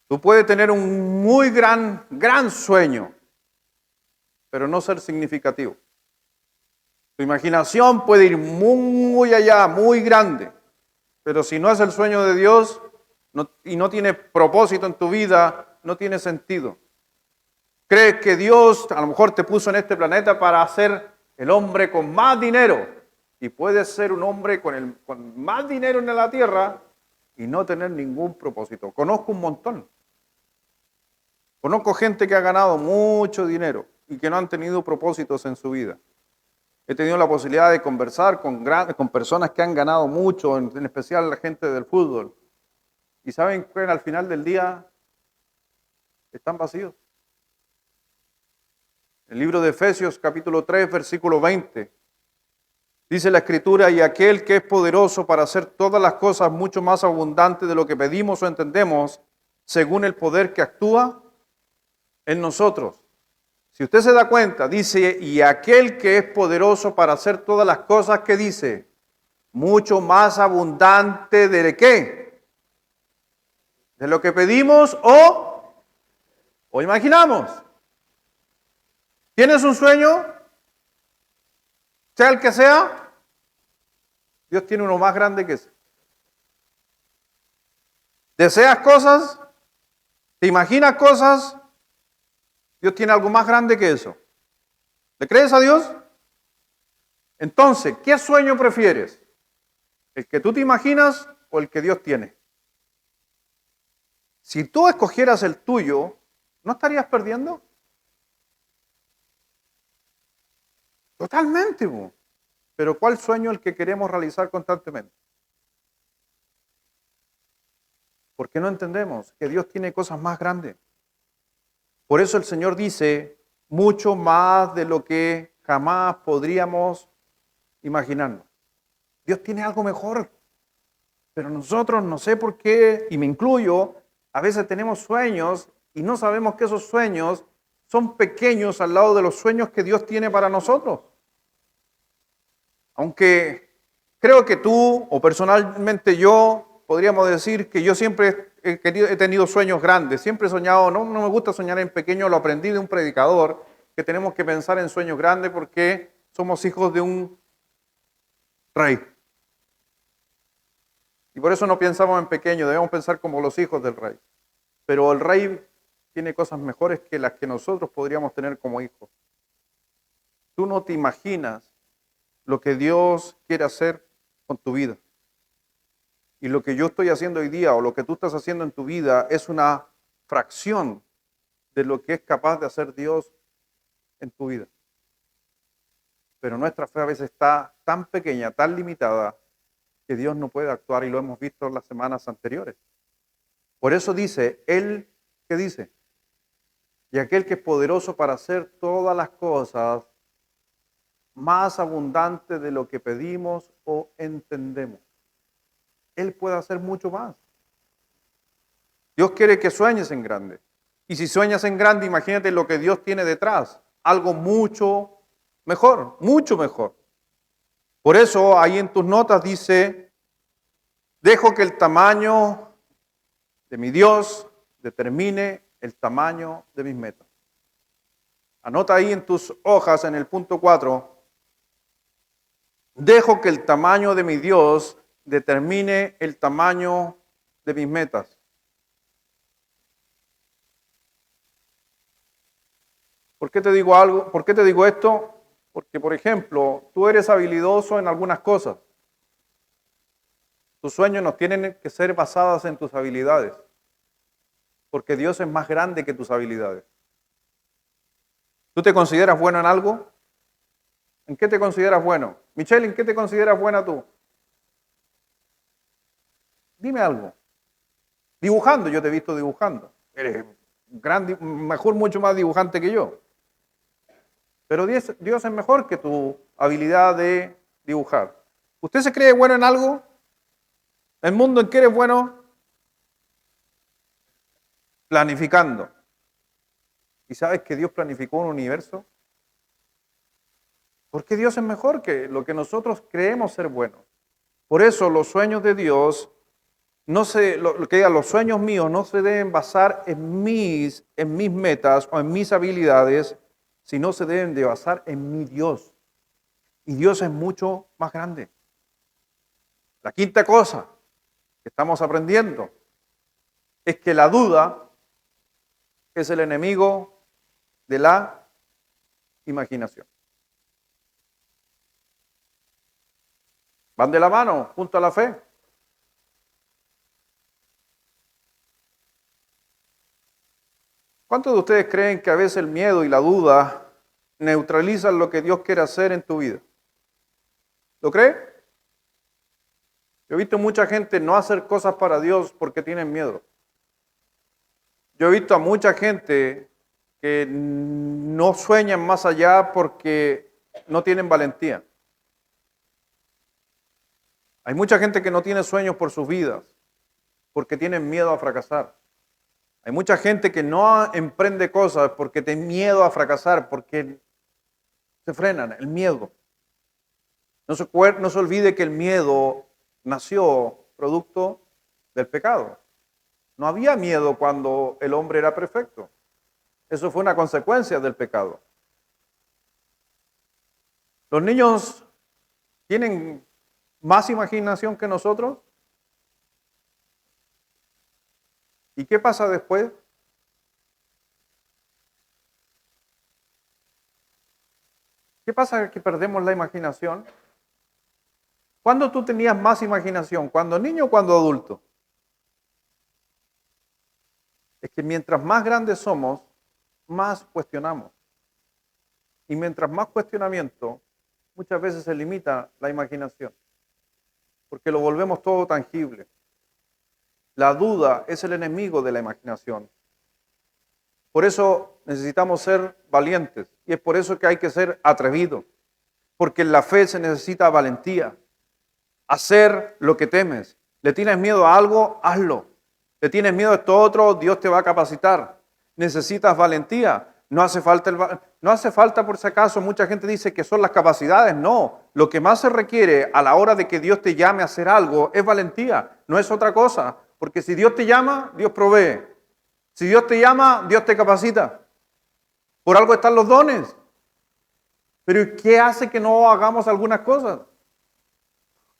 Tú puedes tener un muy gran sueño, pero no ser significativo. Tu imaginación puede ir muy allá, muy grande, pero si no es el sueño de Dios y no tiene propósito en tu vida, no tiene sentido. Crees que Dios a lo mejor te puso en este planeta para ser el hombre con más dinero y puedes ser un hombre con más dinero en la tierra y no tener ningún propósito. Conozco un montón. Conozco gente que ha ganado mucho dinero y que no han tenido propósitos en su vida. He tenido la posibilidad de conversar con personas que han ganado mucho, en especial la gente del fútbol. Y saben que al final del día están vacíos. El libro de Efesios capítulo 3, versículo 20. Dice la Escritura, y aquel que es poderoso para hacer todas las cosas mucho más abundantes de lo que pedimos o entendemos, según el poder que actúa en nosotros. Si usted se da cuenta, dice, y aquel que es poderoso para hacer todas las cosas que dice, mucho más abundante de qué? De lo que pedimos o imaginamos. ¿Tienes un sueño? Sea el que sea, Dios tiene uno más grande que ese. ¿Deseas cosas? ¿Te imaginas cosas? Dios tiene algo más grande que eso. ¿Le crees a Dios? Entonces, ¿qué sueño prefieres? ¿El que tú te imaginas o el que Dios tiene? Si tú escogieras el tuyo, ¿no estarías perdiendo? Totalmente. Pero ¿cuál sueño el que queremos realizar constantemente? Porque no entendemos que Dios tiene cosas más grandes. Por eso el Señor dice, mucho más de lo que jamás podríamos imaginarnos. Dios tiene algo mejor. Pero nosotros, no sé por qué, y me incluyo, a veces tenemos sueños y no sabemos que esos sueños son pequeños al lado de los sueños que Dios tiene para nosotros. Aunque creo que tú o personalmente yo podríamos decir que yo siempre he tenido sueños grandes, siempre he soñado, no me gusta soñar en pequeño, lo aprendí de un predicador, que tenemos que pensar en sueños grandes porque somos hijos de un rey. Y por eso no pensamos en pequeño, debemos pensar como los hijos del rey. Pero el rey tiene cosas mejores que las que nosotros podríamos tener como hijos. Tú no te imaginas lo que Dios quiere hacer con tu vida. Y lo que yo estoy haciendo hoy día o lo que tú estás haciendo en tu vida es una fracción de lo que es capaz de hacer Dios en tu vida. Pero nuestra fe a veces está tan pequeña, tan limitada, que Dios no puede actuar y lo hemos visto en las semanas anteriores. Por eso dice, Él, ¿qué dice? Y aquel que es poderoso para hacer todas las cosas más abundante de lo que pedimos o entendemos. Él puede hacer mucho más. Dios quiere que sueñes en grande. Y si sueñas en grande, imagínate lo que Dios tiene detrás. Algo mucho mejor, mucho mejor. Por eso ahí en tus notas dice, dejo que el tamaño de mi Dios determine el tamaño de mis metas. Anota ahí en tus hojas en el punto 4. Dejo que el tamaño de mi Dios determine el tamaño de mis metas. ¿Por qué te digo algo? ¿Por qué te digo esto? Porque, por ejemplo, tú eres habilidoso en algunas cosas. Tus sueños no tienen que ser basados en tus habilidades, porque Dios es más grande que tus habilidades. ¿Tú te consideras bueno en algo? ¿En qué te consideras bueno? Michelle, ¿en qué te consideras buena tú? Dime algo. Dibujando, yo te he visto dibujando. Eres mejor, mucho más dibujante que yo. Pero Dios es mejor que tu habilidad de dibujar. ¿Usted se cree bueno en algo? ¿El mundo en qué eres bueno? Planificando. ¿Y sabes que Dios planificó un universo? Porque Dios es mejor que lo que nosotros creemos ser bueno. Por eso los sueños de Dios, los sueños míos no se deben basar en mis metas o en mis habilidades, sino se deben de basar en mi Dios. Y Dios es mucho más grande. La quinta cosa que estamos aprendiendo es que la duda es el enemigo de la imaginación. Van de la mano, junto a la fe. ¿Cuántos de ustedes creen que a veces el miedo y la duda neutralizan lo que Dios quiere hacer en tu vida? ¿Lo cree? Yo he visto mucha gente no hacer cosas para Dios porque tienen miedo. Yo he visto a mucha gente que no sueñan más allá porque no tienen valentía. Hay mucha gente que no tiene sueños por sus vidas porque tienen miedo a fracasar. Hay mucha gente que no emprende cosas porque tiene miedo a fracasar, porque se frenan, el miedo. No se olvide que el miedo nació producto del pecado. No había miedo cuando el hombre era perfecto. Eso fue una consecuencia del pecado. Los niños tienen más imaginación que nosotros. ¿Y qué pasa después? ¿Qué pasa que perdemos la imaginación? ¿Cuándo tú tenías más imaginación? ¿Cuando niño o cuando adulto? Es que mientras más grandes somos, más cuestionamos. Y mientras más cuestionamiento, muchas veces se limita la imaginación. Porque lo volvemos todo tangible. La duda es el enemigo de la imaginación. Por eso necesitamos ser valientes. Y es por eso que hay que ser atrevidos. Porque en la fe se necesita valentía. Hacer lo que temes. ¿Le tienes miedo a algo? Hazlo. ¿Le tienes miedo a esto otro? Dios te va a capacitar. Necesitas valentía. No hace falta por si acaso, mucha gente dice que son las capacidades. No, lo que más se requiere a la hora de que Dios te llame a hacer algo es valentía. No es otra cosa. Porque si Dios te llama, Dios provee. Si Dios te llama, Dios te capacita. Por algo están los dones. Pero ¿qué hace que no hagamos algunas cosas?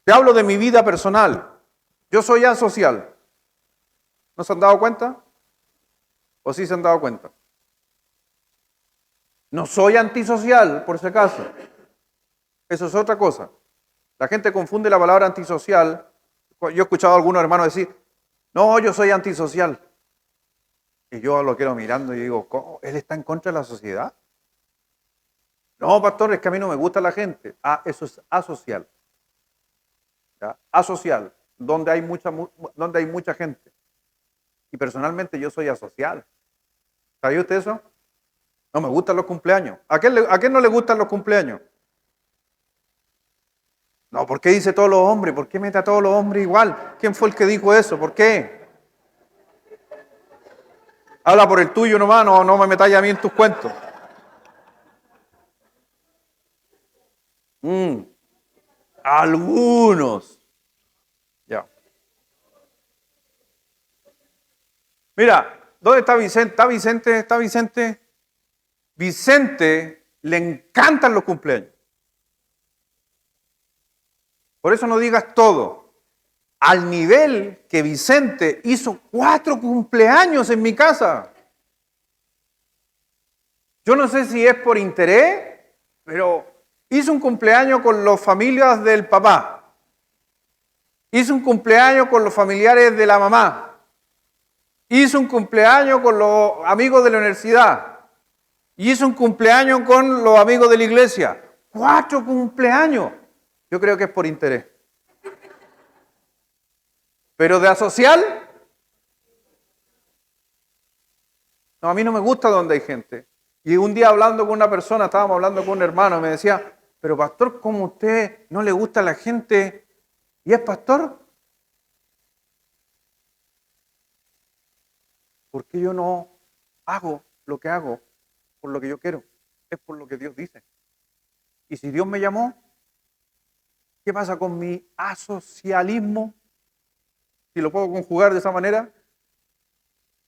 Te hablo de mi vida personal. Yo soy asocial. ¿No se han dado cuenta? ¿O sí se han dado cuenta? No soy antisocial, por si acaso. Eso es otra cosa. La gente confunde la palabra antisocial. Yo he escuchado a algunos hermanos decir, no, yo soy antisocial. Y yo lo quiero mirando y digo, ¿cómo? ¿Él está en contra de la sociedad? No, pastor, es que a mí no me gusta la gente. Ah, eso es asocial. ¿Ya? Asocial, donde hay mucha gente. Y personalmente yo soy asocial. ¿Sabía usted eso? No me gustan los cumpleaños. ¿A quién no le gustan los cumpleaños? No, ¿por qué dice todos los hombres? ¿Por qué mete a todos los hombres igual? ¿Quién fue el que dijo eso? ¿Por qué? Habla por el tuyo nomás, no me metáis a mí en tus cuentos. Mm, algunos. Ya. Mira, ¿dónde está Vicente? ¿Está Vicente? ¿Está Vicente? Vicente le encantan los cumpleaños. Por eso no digas todo. Al nivel que Vicente hizo 4 cumpleaños en mi casa. Yo no sé si es por interés, pero hizo un cumpleaños con las familias del papá. Hizo un cumpleaños con los familiares de la mamá. Hizo un cumpleaños con los amigos de la universidad. Hizo un cumpleaños con los amigos de la iglesia. 4 cumpleaños. Yo creo que es por interés. Pero de asocial, no, a mí no me gusta donde hay gente. Y un día hablando con una persona, estábamos hablando con un hermano, me decía, pero pastor, ¿cómo a usted no le gusta la gente y es pastor? ¿Por qué yo no hago lo que hago por lo que yo quiero? Es por lo que Dios dice. Y si Dios me llamó, ¿qué pasa con mi asocialismo? Si lo puedo conjugar de esa manera,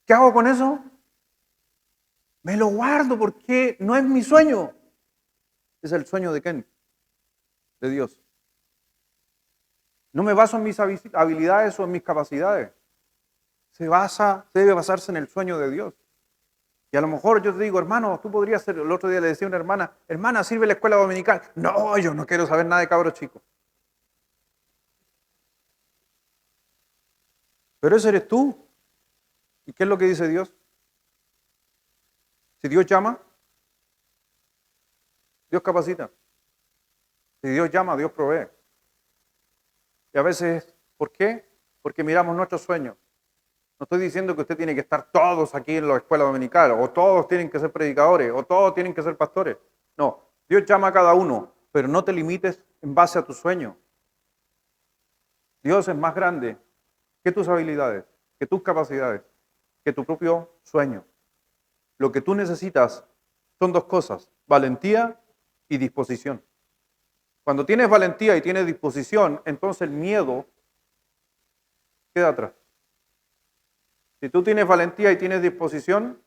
¿qué hago con eso? Me lo guardo porque no es mi sueño. Es el sueño de ¿quién? De Dios. No me baso en mis habilidades o en mis capacidades. Debe basarse en el sueño de Dios. Y a lo mejor yo te digo, hermano, tú podrías ser, el otro día le decía a una hermana, sirve la escuela dominical. No, yo no quiero saber nada de cabros chicos. Pero ese eres tú. ¿Y qué es lo que dice Dios? Si Dios llama, Dios capacita. Si Dios llama, Dios provee. Y a veces, ¿por qué? Porque miramos nuestros sueños. No estoy diciendo que usted tiene que estar todos aquí en la escuela dominical, o todos tienen que ser predicadores, o todos tienen que ser pastores. No, Dios llama a cada uno, pero no te limites en base a tu sueño. Dios es más grande que tus habilidades, que tus capacidades, que tu propio sueño. Lo que tú necesitas son 2 cosas, valentía y disposición. Cuando tienes valentía y tienes disposición, entonces el miedo queda atrás. Si tú tienes valentía y tienes disposición,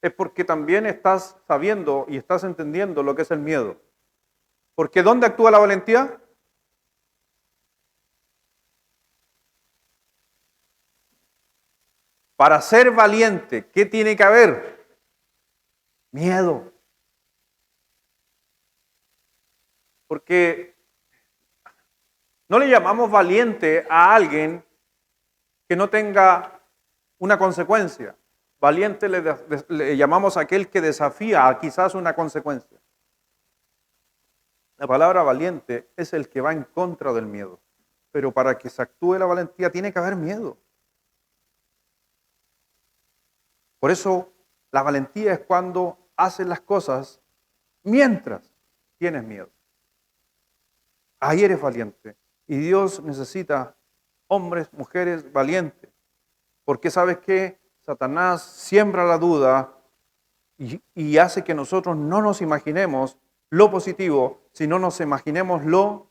es porque también estás sabiendo y estás entendiendo lo que es el miedo. Porque ¿dónde actúa la valentía? Para ser valiente, ¿qué tiene que haber? Miedo. Porque no le llamamos valiente a alguien que no tenga una consecuencia. Valiente le llamamos a aquel que desafía a quizás una consecuencia. La palabra valiente es el que va en contra del miedo. Pero para que se actúe la valentía tiene que haber miedo. Por eso la valentía es cuando haces las cosas mientras tienes miedo. Ahí eres valiente. Y Dios necesita hombres, mujeres valientes. Porque ¿sabes qué? Satanás siembra la duda y hace que nosotros no nos imaginemos lo positivo, sino nos imaginemos lo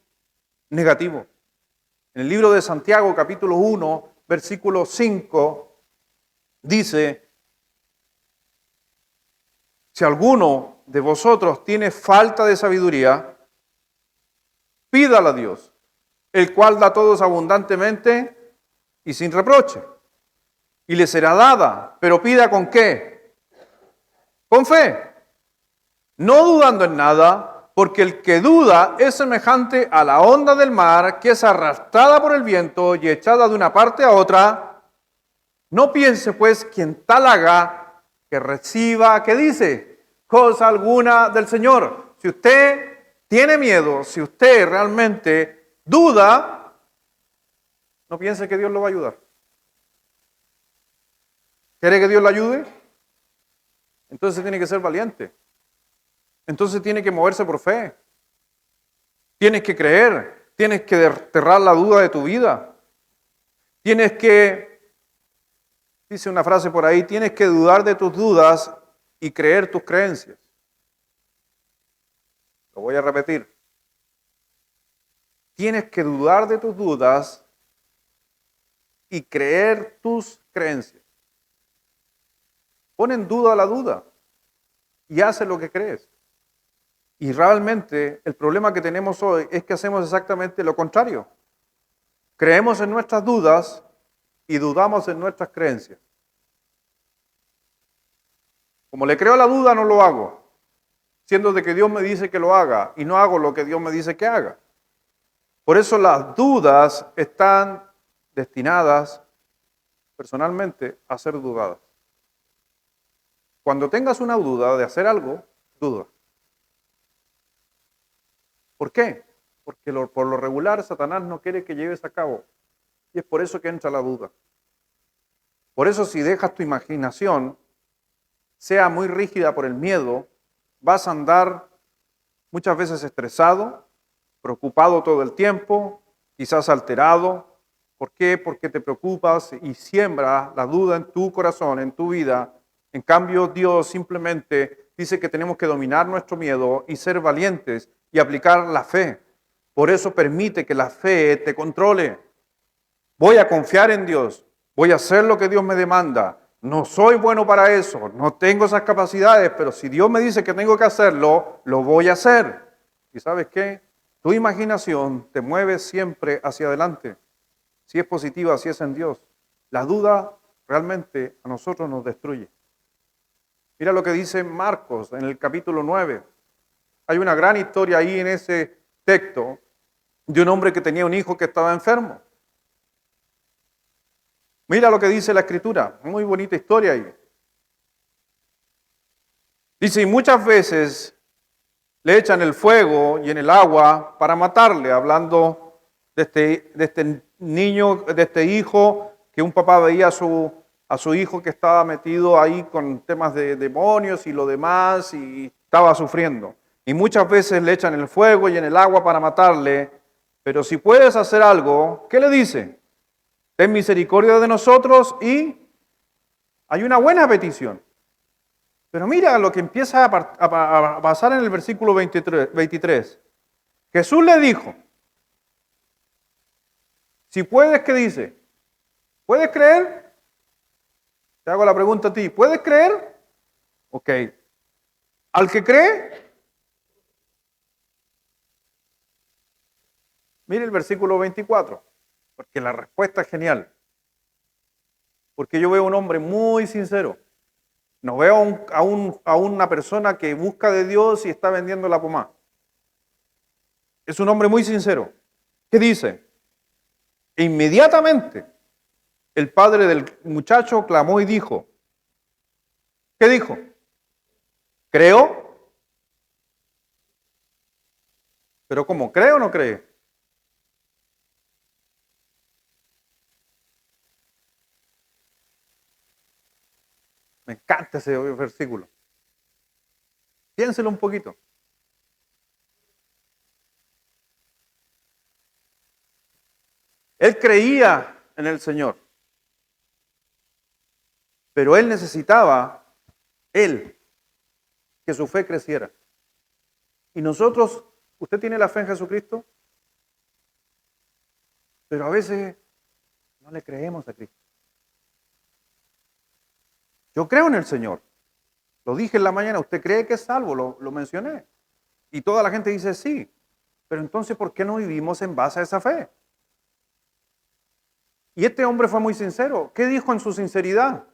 negativo. En el libro de Santiago, capítulo 1, versículo 5, dice, si alguno de vosotros tiene falta de sabiduría, pídala a Dios, el cual da a todos abundantemente y sin reproche. Y le será dada, pero pida ¿con qué? Con fe, no dudando en nada, porque el que duda es semejante a la onda del mar que es arrastrada por el viento y echada de una parte a otra. No piense pues quien tal haga que reciba, ¿qué dice? cosa alguna del Señor. Si usted tiene miedo, si usted realmente duda, no piense que Dios lo va a ayudar. ¿Quiere que Dios lo ayude? Entonces tiene que ser valiente. Entonces tiene que moverse por fe. Tienes que creer. Tienes que desterrar la duda de tu vida. Tienes que, dice una frase por ahí, tienes que dudar de tus dudas y creer tus creencias. Lo voy a repetir. Tienes que dudar de tus dudas y creer tus creencias. Pon en duda la duda y hace lo que crees. Y realmente el problema que tenemos hoy es que hacemos exactamente lo contrario. Creemos en nuestras dudas y dudamos en nuestras creencias. Como le creo a la duda, no lo hago, siendo de que Dios me dice que lo haga y no hago lo que Dios me dice que haga. Por eso las dudas están destinadas, personalmente, a ser dudadas. Cuando tengas una duda de hacer algo, duda. ¿Por qué? Porque por lo regular Satanás no quiere que lleves a cabo. Y es por eso que entra la duda. Por eso si dejas tu imaginación, sea muy rígida por el miedo, vas a andar muchas veces estresado, preocupado todo el tiempo, quizás alterado. ¿Por qué? Porque te preocupas y siembras la duda en tu corazón, en tu vida. En cambio, Dios simplemente dice que tenemos que dominar nuestro miedo y ser valientes y aplicar la fe. Por eso permite que la fe te controle. Voy a confiar en Dios, voy a hacer lo que Dios me demanda. No soy bueno para eso, no tengo esas capacidades, pero si Dios me dice que tengo que hacerlo, lo voy a hacer. ¿Y sabes qué? Tu imaginación te mueve siempre hacia adelante. Si es positiva, si es en Dios. La duda realmente a nosotros nos destruye. Mira lo que dice Marcos en el capítulo 9. Hay una gran historia ahí en ese texto de un hombre que tenía un hijo que estaba enfermo. Mira lo que dice la Escritura, muy bonita historia ahí. Dice, y muchas veces le echan el fuego y en el agua para matarle, hablando de este niño, de este hijo, que un papá veía a su hijo que estaba metido ahí con temas de demonios y lo demás y estaba sufriendo. Y muchas veces le echan el fuego y en el agua para matarle, pero si puedes hacer algo, ¿qué le dice? Ten misericordia de nosotros y hay una buena petición. Pero mira lo que empieza a pasar en el versículo 23. Jesús le dijo, si puedes, ¿qué dice? ¿Puedes creer? Te hago la pregunta a ti, ¿puedes creer? Ok. Al que cree, mire el versículo 24. Porque la respuesta es genial. Porque yo veo un hombre muy sincero. No veo a una persona que busca de Dios y está vendiendo la pomada. Es un hombre muy sincero. ¿Qué dice? E inmediatamente el padre del muchacho clamó y dijo. ¿Qué dijo? ¿Creo? ¿Pero cómo? ¿Cree o no cree? Me encanta ese versículo. Piénselo un poquito. Él creía en el Señor, pero él necesitaba, que su fe creciera. Y nosotros, ¿usted tiene la fe en Jesucristo? Pero a veces no le creemos a Cristo. Yo creo en el Señor. Lo dije en la mañana, ¿usted cree que es salvo? Lo mencioné. Y toda la gente dice sí. Pero entonces, ¿por qué no vivimos en base a esa fe? Y este hombre fue muy sincero. ¿Qué dijo en su sinceridad?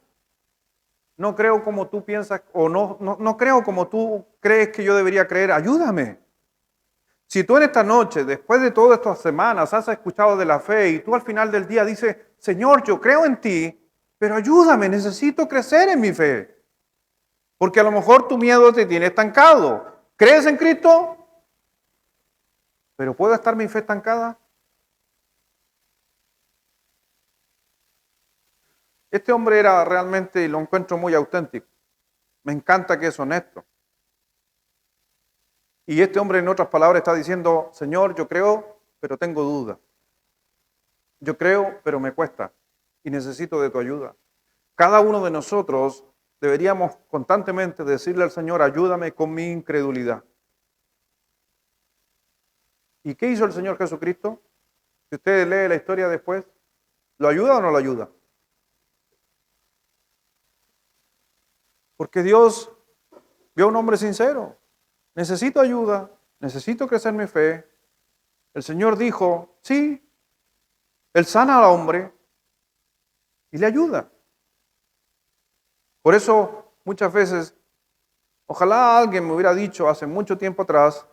No creo como tú piensas, o no creo como tú crees que yo debería creer. Ayúdame. Si tú en esta noche, después de todas estas semanas, has escuchado de la fe y tú al final del día dices, Señor, yo creo en ti, pero ayúdame, necesito crecer en mi fe. Porque a lo mejor tu miedo te tiene estancado. ¿Crees en Cristo? ¿Pero puede estar mi fe estancada? Este hombre era realmente, y lo encuentro muy auténtico. Me encanta que es honesto. Y este hombre, en otras palabras, está diciendo, Señor, yo creo, pero tengo dudas. Yo creo, pero me cuesta. Y necesito de tu ayuda. Cada uno de nosotros deberíamos constantemente decirle al Señor, ayúdame con mi incredulidad. ¿Y qué hizo el Señor Jesucristo? Si usted lee la historia después, ¿lo ayuda o no lo ayuda? Porque Dios vio a un hombre sincero. Necesito ayuda, necesito crecer mi fe. El Señor dijo, sí, Él sana al hombre y le ayuda. Por eso muchas veces, ojalá alguien me hubiera dicho hace mucho tiempo atrás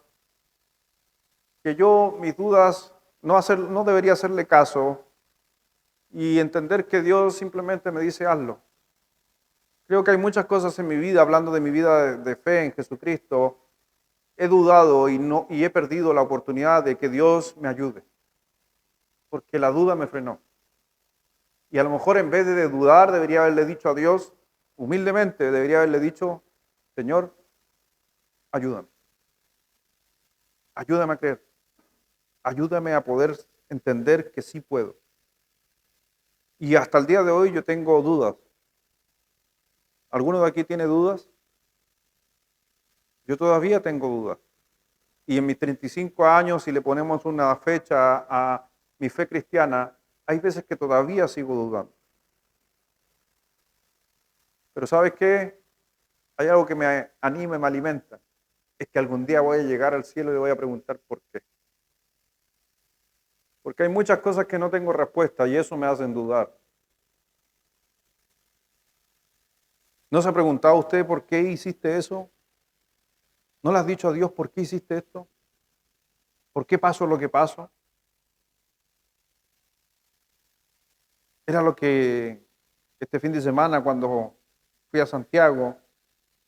que yo mis dudas no debería hacerle caso y entender que Dios simplemente me dice hazlo. Creo que hay muchas cosas en mi vida, hablando de mi vida de fe en Jesucristo, he dudado y he perdido la oportunidad de que Dios me ayude, porque la duda me frenó. Y a lo mejor en vez de dudar, debería haberle dicho a Dios, humildemente, debería haberle dicho, Señor, ayúdame. Ayúdame a creer. Ayúdame a poder entender que sí puedo. Y hasta el día de hoy yo tengo dudas. ¿Alguno de aquí tiene dudas? Yo todavía tengo dudas. Y en mis 35 años, si le ponemos una fecha a mi fe cristiana, hay veces que todavía sigo dudando. Pero ¿sabes qué? Hay algo que me anima y me alimenta. Es que algún día voy a llegar al cielo y le voy a preguntar por qué. Porque hay muchas cosas que no tengo respuesta y eso me hace dudar. ¿No se ha preguntado usted por qué hiciste eso? ¿No le has dicho a Dios por qué hiciste esto? ¿Por qué pasó lo que pasó? Era lo que este fin de semana cuando fui a Santiago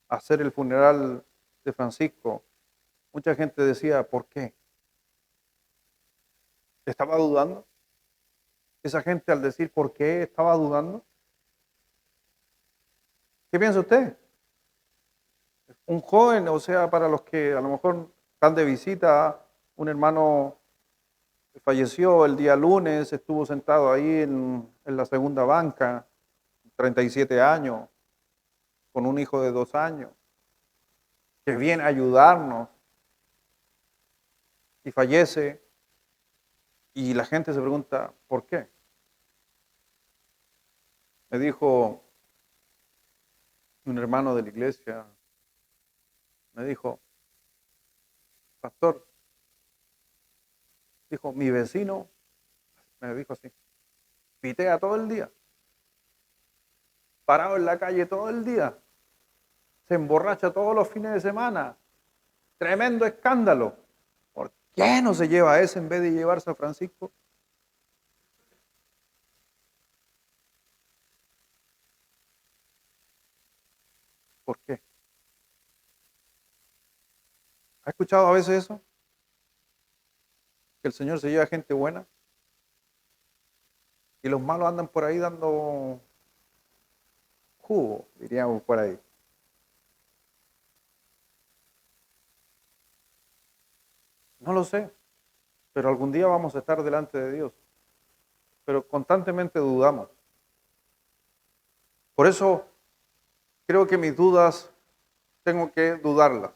a hacer el funeral de Francisco, mucha gente decía, ¿por qué? ¿Estaba dudando? Esa gente al decir ¿por qué? ¿Estaba dudando? ¿Qué piensa usted? Un joven, o sea, para los que a lo mejor están de visita, un hermano falleció el día lunes, estuvo sentado ahí en la segunda banca, 37 años, con un hijo de 2 años, que viene a ayudarnos y fallece, y la gente se pregunta, ¿por qué? Me dijo un hermano de la iglesia, me dijo, pastor, dijo, mi vecino, me dijo así, pitea todo el día, parado en la calle todo el día, se emborracha todos los fines de semana, tremendo escándalo. ¿Por qué no se lleva a ese en vez de llevarse a Francisco? ¿Por qué? ¿Ha escuchado a veces eso? Que el Señor se lleva a gente buena y los malos andan por ahí dando jugo, diríamos por ahí. No lo sé, pero algún día vamos a estar delante de Dios. Pero constantemente dudamos. Por eso creo que mis dudas tengo que dudarlas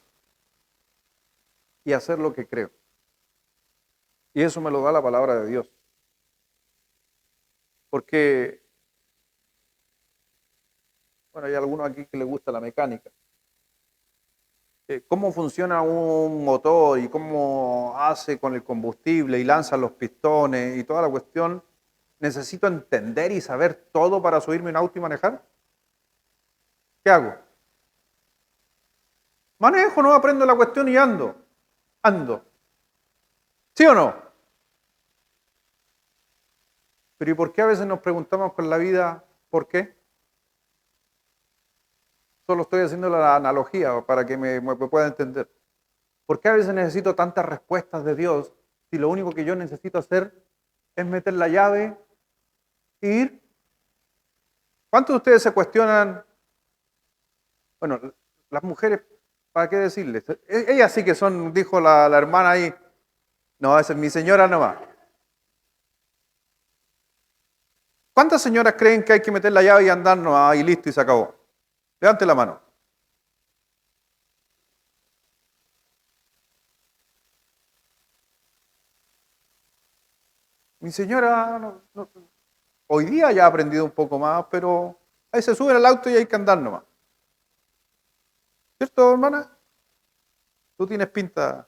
y hacer lo que creo. Y eso me lo da la palabra de Dios. Porque, bueno, hay algunos aquí que les gusta la mecánica. Cómo funciona un motor y cómo hace con el combustible y lanza los pistones y toda la cuestión, necesito entender y saber todo para subirme a un auto y manejar. ¿Qué hago? Manejo, no aprendo la cuestión y ando. Ando. ¿Sí o no? Pero ¿y por qué a veces nos preguntamos con la vida por qué? Solo estoy haciendo la analogía para que me pueda entender. ¿Por qué a veces necesito tantas respuestas de Dios si lo único que yo necesito hacer es meter la llave e ir? ¿Cuántos de ustedes se cuestionan? Bueno, las mujeres, ¿para qué decirles? Ellas sí que son, dijo la hermana ahí, no, esa es mi señora nomás. ¿Cuántas señoras creen que hay que meter la llave y andar nomás y listo y se acabó? Levante la mano. Mi señora, hoy día ya ha aprendido un poco más, pero ahí se sube al auto y hay que andar nomás. ¿Cierto, hermana? Tú tienes pinta.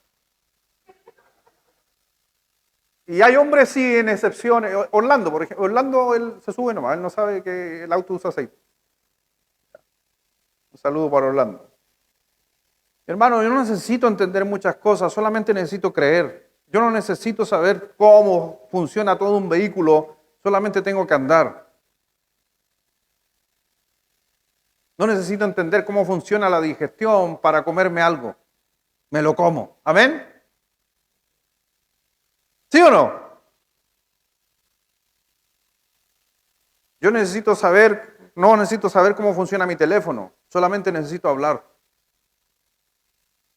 Y hay hombres sí en excepciones. Orlando, por ejemplo. Orlando él se sube nomás, él no sabe que el auto usa aceite. Un saludo para Orlando. Hermano, yo no necesito entender muchas cosas, solamente necesito creer. Yo no necesito saber cómo funciona todo un vehículo, solamente tengo que andar. No necesito entender cómo funciona la digestión para comerme algo. Me lo como. ¿Amén? ¿Sí o no? Yo necesito saber, no necesito saber cómo funciona mi teléfono, solamente necesito hablar.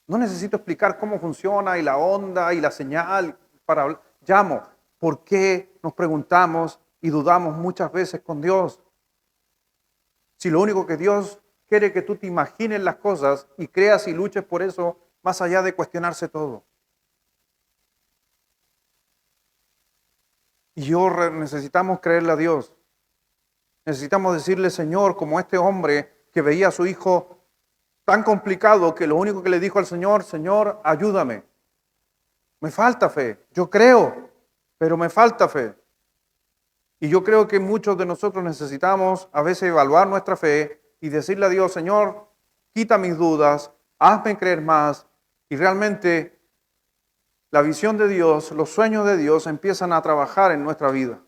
No necesito explicar cómo funciona y la onda y la señal para hablar. Llamo. ¿Por qué nos preguntamos y dudamos muchas veces con Dios? Si lo único que Dios quiere es que tú te imagines las cosas y creas y luches por eso, más allá de cuestionarse todo. Y necesitamos creerle a Dios. Necesitamos decirle, Señor, como este hombre que veía a su hijo tan complicado que lo único que le dijo al Señor, Señor, ayúdame. Me falta fe. Yo creo, pero me falta fe. Y yo creo que muchos de nosotros necesitamos a veces evaluar nuestra fe y decirle a Dios, Señor, quita mis dudas, hazme creer más. Y realmente la visión de Dios, los sueños de Dios empiezan a trabajar en nuestra vida.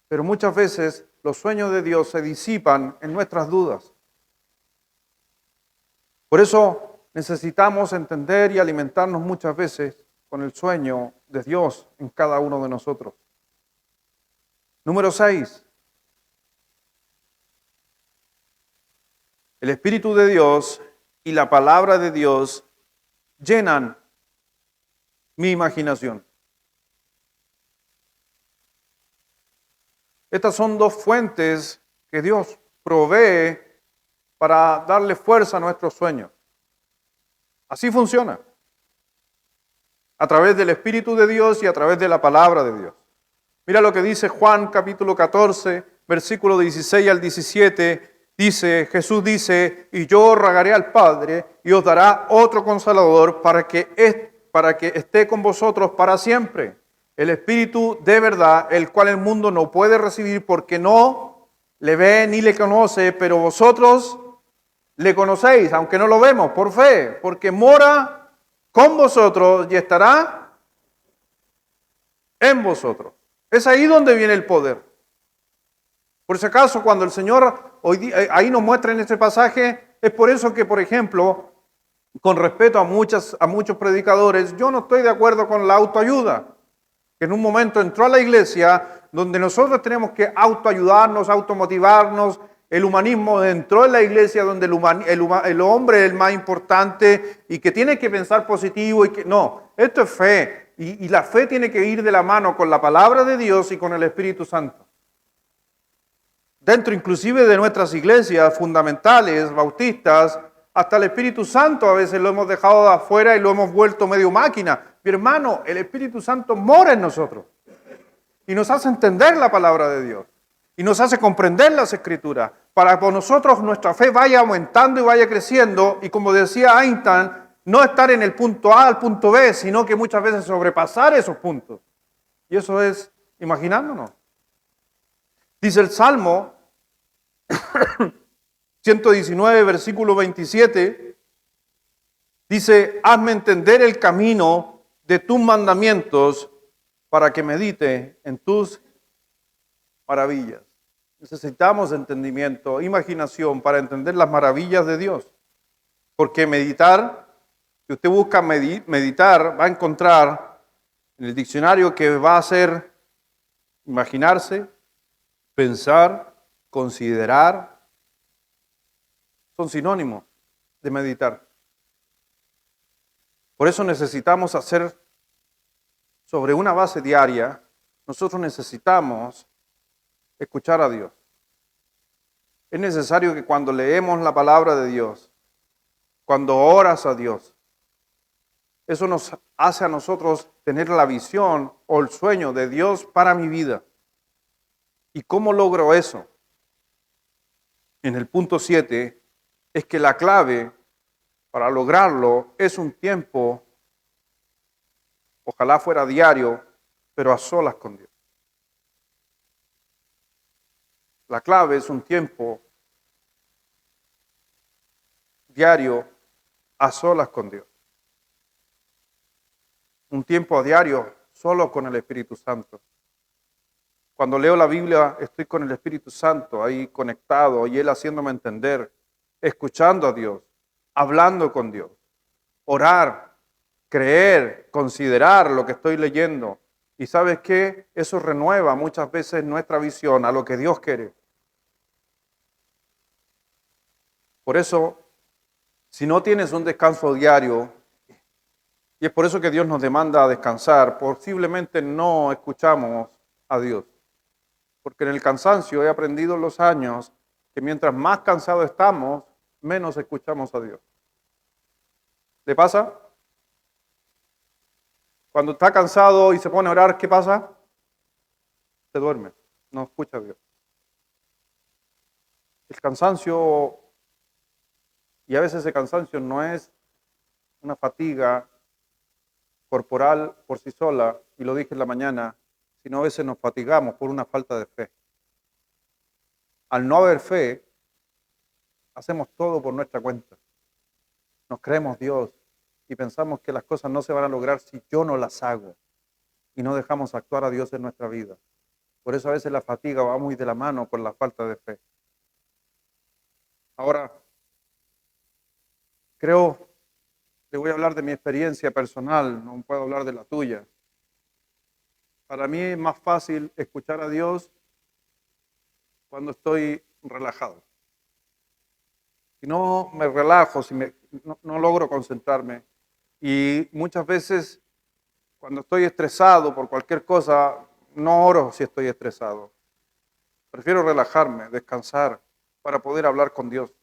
Pero muchas veces los sueños de Dios se disipan en nuestras dudas. Por eso necesitamos entender y alimentarnos muchas veces con el sueño de Dios en cada uno de nosotros. Número 6. El Espíritu de Dios y la palabra de Dios llenan mi imaginación. Estas son dos fuentes que Dios provee para darle fuerza a nuestros sueños. Así funciona. A través del Espíritu de Dios y a través de la palabra de Dios. Mira lo que dice Juan capítulo 14, versículo 16 al 17. Jesús dice, y yo rogaré al Padre y os dará otro Consolador para que esté con vosotros para siempre. El Espíritu de verdad, el cual el mundo no puede recibir porque no le ve ni le conoce, pero vosotros le conocéis, aunque no lo vemos, por fe, porque mora con vosotros y estará en vosotros. Es ahí donde viene el poder. Por si acaso, cuando el Señor ahí nos muestra en este pasaje, es por eso que, por ejemplo, con respeto a muchos predicadores, yo no estoy de acuerdo con la autoayuda, que en un momento entró a la iglesia donde nosotros tenemos que autoayudarnos, automotivarnos. El humanismo entró en la iglesia donde el hombre es el más importante y que tiene que pensar positivo. No, esto es fe. Y la fe tiene que ir de la mano con la palabra de Dios y con el Espíritu Santo. Dentro inclusive de nuestras iglesias fundamentales, bautistas, hasta el Espíritu Santo a veces lo hemos dejado de afuera y lo hemos vuelto medio máquina. Mi hermano, el Espíritu Santo mora en nosotros y nos hace entender la palabra de Dios y nos hace comprender las Escrituras para que nosotros nuestra fe vaya aumentando y vaya creciendo y, como decía Einstein, no estar en el punto A al punto B, sino que muchas veces sobrepasar esos puntos. Y eso es imaginándonos. Dice el Salmo 119, versículo 27, dice, hazme entender el camino de tus mandamientos para que medite en tus maravillas. Necesitamos entendimiento, imaginación para entender las maravillas de Dios. Porque meditar, si usted busca meditar, va a encontrar en el diccionario que va a ser imaginarse, pensar, considerar, son sinónimos de meditar. Por eso necesitamos hacer sobre una base diaria, nosotros necesitamos escuchar a Dios. Es necesario que cuando leemos la palabra de Dios, cuando oras a Dios, eso nos hace a nosotros tener la visión o el sueño de Dios para mi vida. ¿Y cómo logro eso? En el punto 7 es que la clave para lograrlo es un tiempo, ojalá fuera diario, pero a solas con Dios. La clave es un tiempo diario a solas con Dios. Un tiempo a diario solo con el Espíritu Santo. Cuando leo la Biblia estoy con el Espíritu Santo ahí conectado y Él haciéndome entender, escuchando a Dios, hablando con Dios, orar, creer, considerar lo que estoy leyendo. Y ¿sabes qué? Eso renueva muchas veces nuestra visión a lo que Dios quiere. Por eso, si no tienes un descanso diario, y es por eso que Dios nos demanda descansar, posiblemente no escuchamos a Dios. Porque en el cansancio he aprendido en los años que mientras más cansados estamos, menos escuchamos a Dios. ¿Le pasa? Cuando está cansado y se pone a orar, ¿qué pasa? Se duerme, no escucha a Dios. El cansancio, y a veces ese cansancio no es una fatiga corporal por sí sola, y lo dije en la mañana, sino a veces nos fatigamos por una falta de fe. Al no haber fe, hacemos todo por nuestra cuenta. Nos creemos Dios y pensamos que las cosas no se van a lograr si yo no las hago y no dejamos actuar a Dios en nuestra vida. Por eso a veces la fatiga va muy de la mano con la falta de fe. Ahora, le voy a hablar de mi experiencia personal, no puedo hablar de la tuya. Para mí es más fácil escuchar a Dios cuando estoy relajado. Si no me relajo, no logro concentrarme. Y muchas veces cuando estoy estresado por cualquier cosa, no oro si estoy estresado. Prefiero relajarme, descansar, para poder hablar con Dios.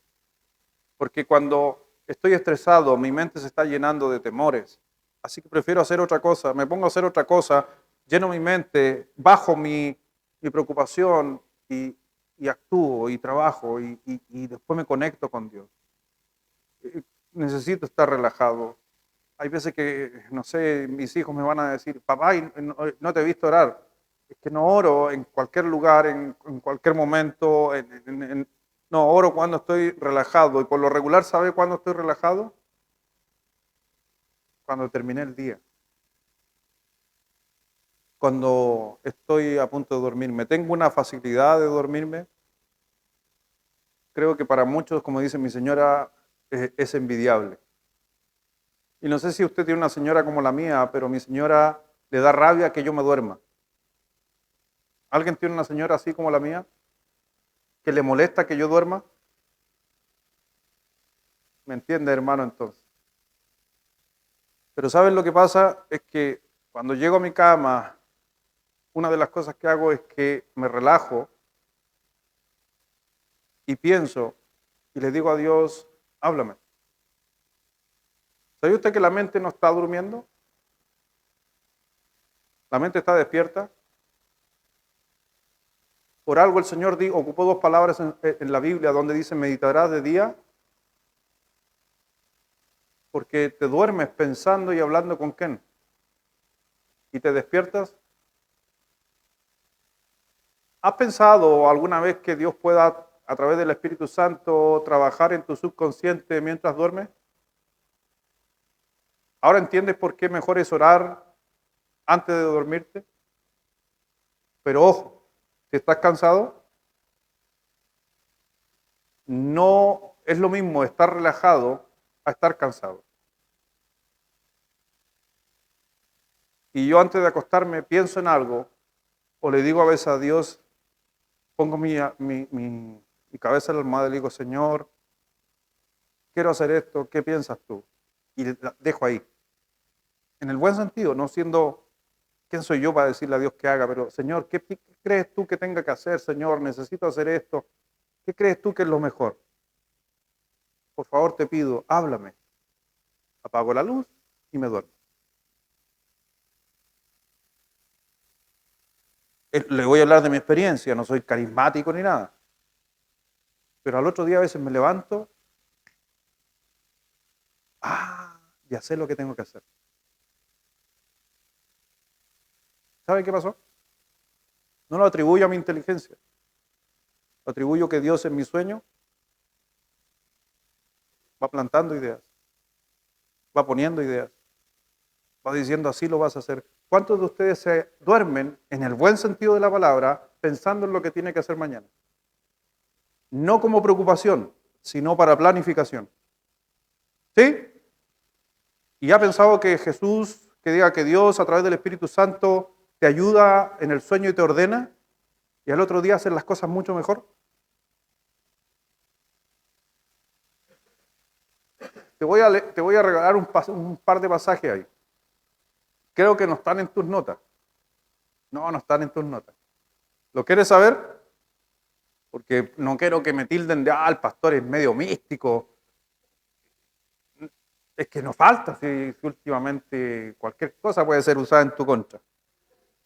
Porque cuando estoy estresado, mi mente se está llenando de temores. Así que prefiero hacer otra cosa. Me pongo a hacer otra cosa, lleno mi mente, bajo mi preocupación y actúo y trabajo y después me conecto con Dios. Necesito estar relajado. Hay veces que, no sé, mis hijos me van a decir, papá, no te he visto orar. Es que no oro en cualquier lugar, en cualquier momento. No, oro cuando estoy relajado. Y por lo regular, ¿sabe cuándo estoy relajado? Cuando terminé el día. Cuando estoy a punto de dormirme. Tengo una facilidad de dormirme. Creo que para muchos, como dice mi señora, es envidiable. Y no sé si usted tiene una señora como la mía, pero mi señora le da rabia que yo me duerma. ¿Alguien tiene una señora así como la mía? ¿Que le molesta que yo duerma? ¿Me entiende, hermano, entonces? Pero ¿saben lo que pasa? Es que cuando llego a mi cama, una de las cosas que hago es que me relajo y pienso y le digo a Dios, háblame. ¿Sabe usted que la mente no está durmiendo? La mente está despierta. Por algo el Señor ocupó dos palabras en la Biblia donde dice meditarás de día, porque te duermes pensando y hablando con quién. Y te despiertas. ¿Has pensado alguna vez que Dios pueda, a través del Espíritu Santo, trabajar en tu subconsciente mientras duermes? ¿Ahora entiendes por qué mejor es orar antes de dormirte? Pero ojo, si estás cansado, no es lo mismo estar relajado a estar cansado. Y yo antes de acostarme pienso en algo o le digo a veces a Dios, pongo mi cabeza en la almohada y le digo, Señor, quiero hacer esto, ¿qué piensas tú? Y la dejo ahí. En el buen sentido, no siendo, ¿quién soy yo para decirle a Dios que haga? Pero, Señor, ¿qué crees tú que tenga que hacer, Señor? Necesito hacer esto. ¿Qué crees tú que es lo mejor? Por favor, te pido, háblame. Apago la luz y me duermo. Le voy a hablar de mi experiencia, no soy carismático ni nada. Pero al otro día a veces me levanto, ya sé lo que tengo que hacer. ¿Sabe qué pasó? No lo atribuyo a mi inteligencia. Lo atribuyo que Dios en mi sueño va plantando ideas, va poniendo ideas, va diciendo así lo vas a hacer. ¿Cuántos de ustedes se duermen en el buen sentido de la palabra pensando en lo que tiene que hacer mañana? No como preocupación, sino para planificación. ¿Sí? ¿Y ha pensado que Jesús, que diga que Dios a través del Espíritu Santo te ayuda en el sueño y te ordena y al otro día hacer las cosas mucho mejor? Te voy a regalar un par de pasajes ahí. Creo que no están en tus notas. No están en tus notas. ¿Lo quieres saber? Porque no quiero que me tilden de, el pastor es medio místico. Es que no falta, si últimamente cualquier cosa puede ser usada en tu contra.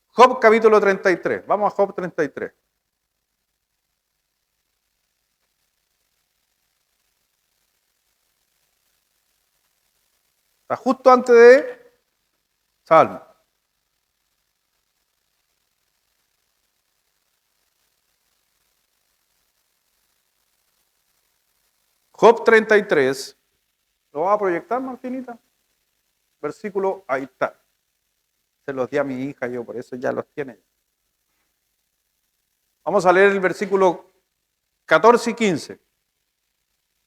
Job capítulo 33. Vamos a Job 33. Está justo antes de Salmo. Job 33. ¿Lo va a proyectar, Martinita? Versículo, ahí está. Se los di a mi hija yo, por eso ya los tiene. Vamos a leer el versículo 14 y 15.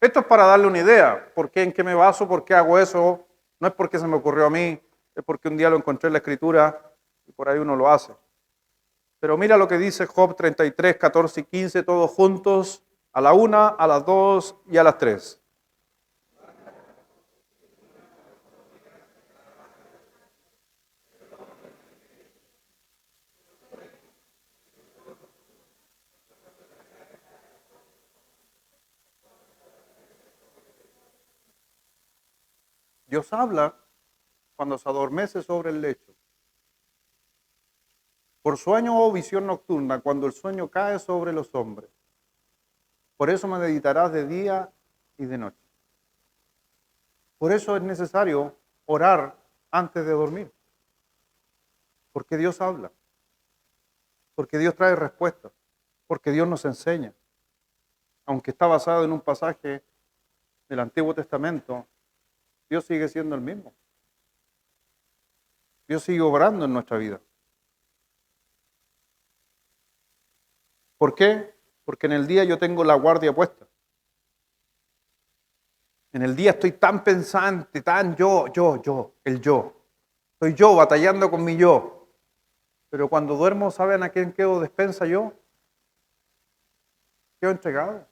Esto es para darle una idea. ¿Por qué? ¿En qué me baso? ¿Por qué hago eso? No es porque se me ocurrió a mí, es porque un día lo encontré en la Escritura y por ahí uno lo hace. Pero mira lo que dice Job 33, 14 y 15, todos juntos, a la 1, a las 2 y a las 3. Dios habla cuando se adormece sobre el lecho. Por sueño o visión nocturna, cuando el sueño cae sobre los hombres. Por eso me meditarás de día y de noche. Por eso es necesario orar antes de dormir. Porque Dios habla. Porque Dios trae respuestas. Porque Dios nos enseña. Aunque está basado en un pasaje del Antiguo Testamento, Dios sigue siendo el mismo. Dios sigue obrando en nuestra vida. ¿Por qué? Porque en el día yo tengo la guardia puesta. En el día estoy tan pensante, tan el yo. Soy yo batallando con mi yo. Pero cuando duermo, ¿saben a quién quedo despensa yo? Quedo entregado.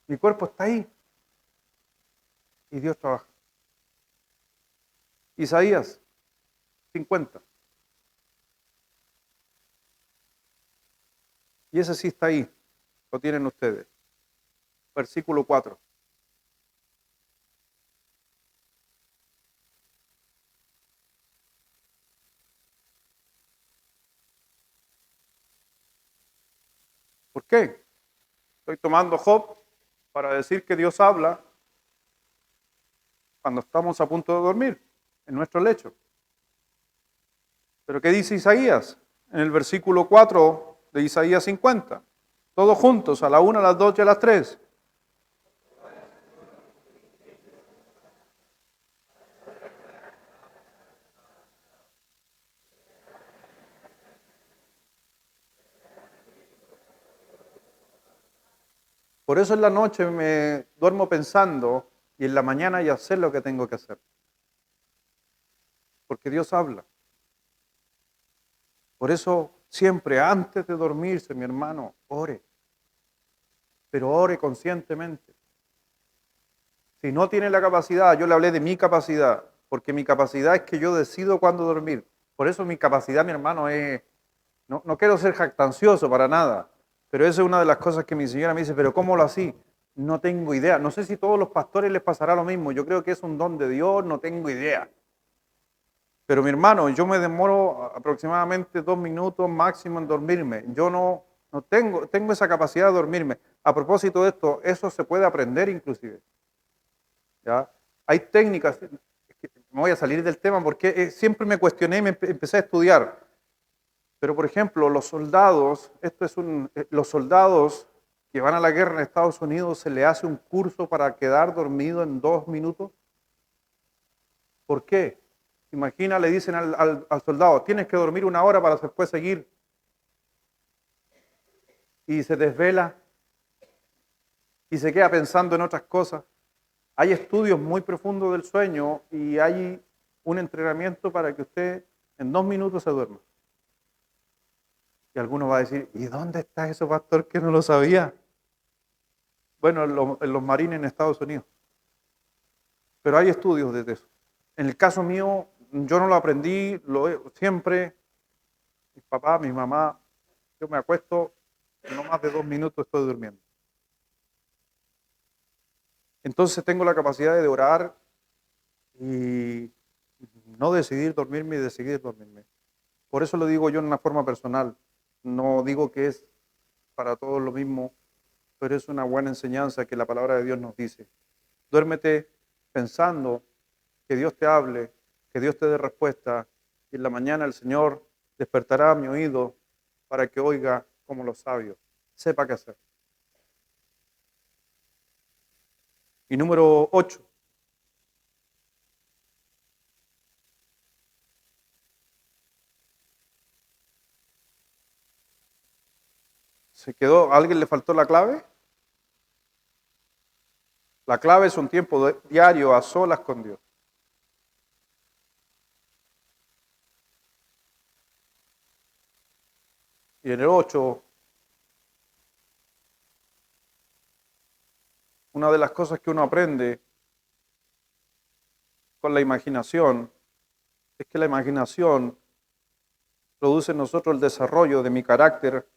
Mi cuerpo está ahí. Y Dios trabaja. Isaías 50. Y ese sí está ahí. Lo tienen ustedes. Versículo 4. ¿Por qué? Estoy tomando Job para decir que Dios habla cuando estamos a punto de dormir, en nuestro lecho. Pero ¿qué dice Isaías? En el versículo 4 de Isaías 50. Todos juntos, a la 1, a las 2 y a las 3. Por eso en la noche me duermo pensando y en la mañana ya sé lo que tengo que hacer. Porque Dios habla. Por eso siempre antes de dormirse, mi hermano, ore. Pero ore conscientemente. Si no tiene la capacidad, yo le hablé de mi capacidad, porque mi capacidad es que yo decido cuándo dormir. Por eso mi capacidad, mi hermano, es, no quiero ser jactancioso para nada, pero esa es una de las cosas que mi señora me dice, pero ¿cómo lo así? No tengo idea. No sé si a todos los pastores les pasará lo mismo. Yo creo que es un don de Dios, no tengo idea. Pero mi hermano, yo me demoro aproximadamente 2 minutos máximo en dormirme. Yo no tengo esa capacidad de dormirme. A propósito de esto, eso se puede aprender inclusive. ¿Ya? Hay técnicas, me voy a salir del tema porque siempre me cuestioné y empecé a estudiar. Pero por ejemplo, los soldados, los soldados que van a la guerra en Estados Unidos, se le hace un curso para quedar dormido en 2 minutos. ¿Por qué? Imagina, le dicen al soldado, tienes que dormir 1 hora para después seguir. Y se desvela y se queda pensando en otras cosas. Hay estudios muy profundos del sueño y hay un entrenamiento para que usted en 2 minutos se duerma. Y alguno va a decir, ¿y dónde está ese pastor que no lo sabía? Bueno, en los marines en Estados Unidos. Pero hay estudios de eso. En el caso mío, yo no lo aprendí, siempre, mis papás, mi mamá, yo me acuesto, no más de 2 minutos estoy durmiendo. Entonces tengo la capacidad de orar y no decidir dormirme y decidir dormirme. Por eso lo digo yo en una forma personal. No digo que es para todos lo mismo, pero es una buena enseñanza que la palabra de Dios nos dice. Duérmete pensando que Dios te hable, que Dios te dé respuesta, y en la mañana el Señor despertará mi oído para que oiga como los sabios, sepa qué hacer. Y número 8. ¿Se quedó? ¿A alguien le faltó la clave? La clave es un tiempo diario a solas con Dios. Y en el 8, una de las cosas que uno aprende con la imaginación es que la imaginación produce en nosotros el desarrollo de mi carácter.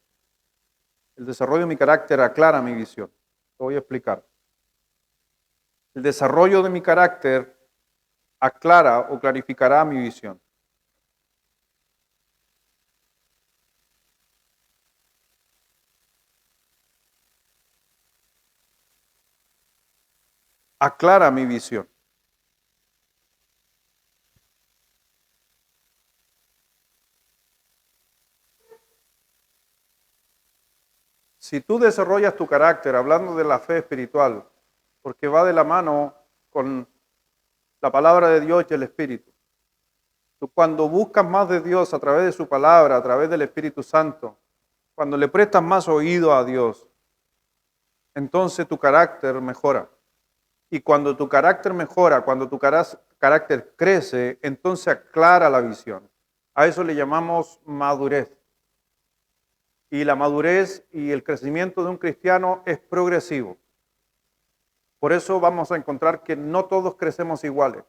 El desarrollo de mi carácter aclara mi visión. Lo voy a explicar. El desarrollo de mi carácter aclara o clarificará mi visión. Aclara mi visión. Si tú desarrollas tu carácter, hablando de la fe espiritual, porque va de la mano con la palabra de Dios y el Espíritu. Tú cuando buscas más de Dios a través de su palabra, a través del Espíritu Santo, cuando le prestas más oído a Dios, entonces tu carácter mejora. Y cuando tu carácter mejora, cuando tu carácter crece, entonces aclara la visión. A eso le llamamos madurez. Y la madurez y el crecimiento de un cristiano es progresivo. Por eso vamos a encontrar que no todos crecemos iguales.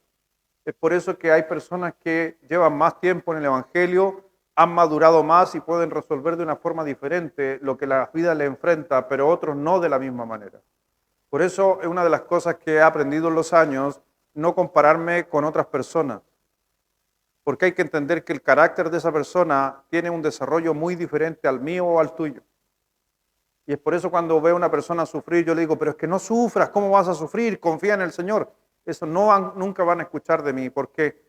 Es por eso que hay personas que llevan más tiempo en el Evangelio, han madurado más y pueden resolver de una forma diferente lo que la vida le enfrenta, pero otros no de la misma manera. Por eso es una de las cosas que he aprendido en los años, no compararme con otras personas, porque hay que entender que el carácter de esa persona tiene un desarrollo muy diferente al mío o al tuyo. Y es por eso cuando veo a una persona sufrir, yo le digo, pero es que no sufras, ¿cómo vas a sufrir? Confía en el Señor. Eso nunca van a escuchar de mí, porque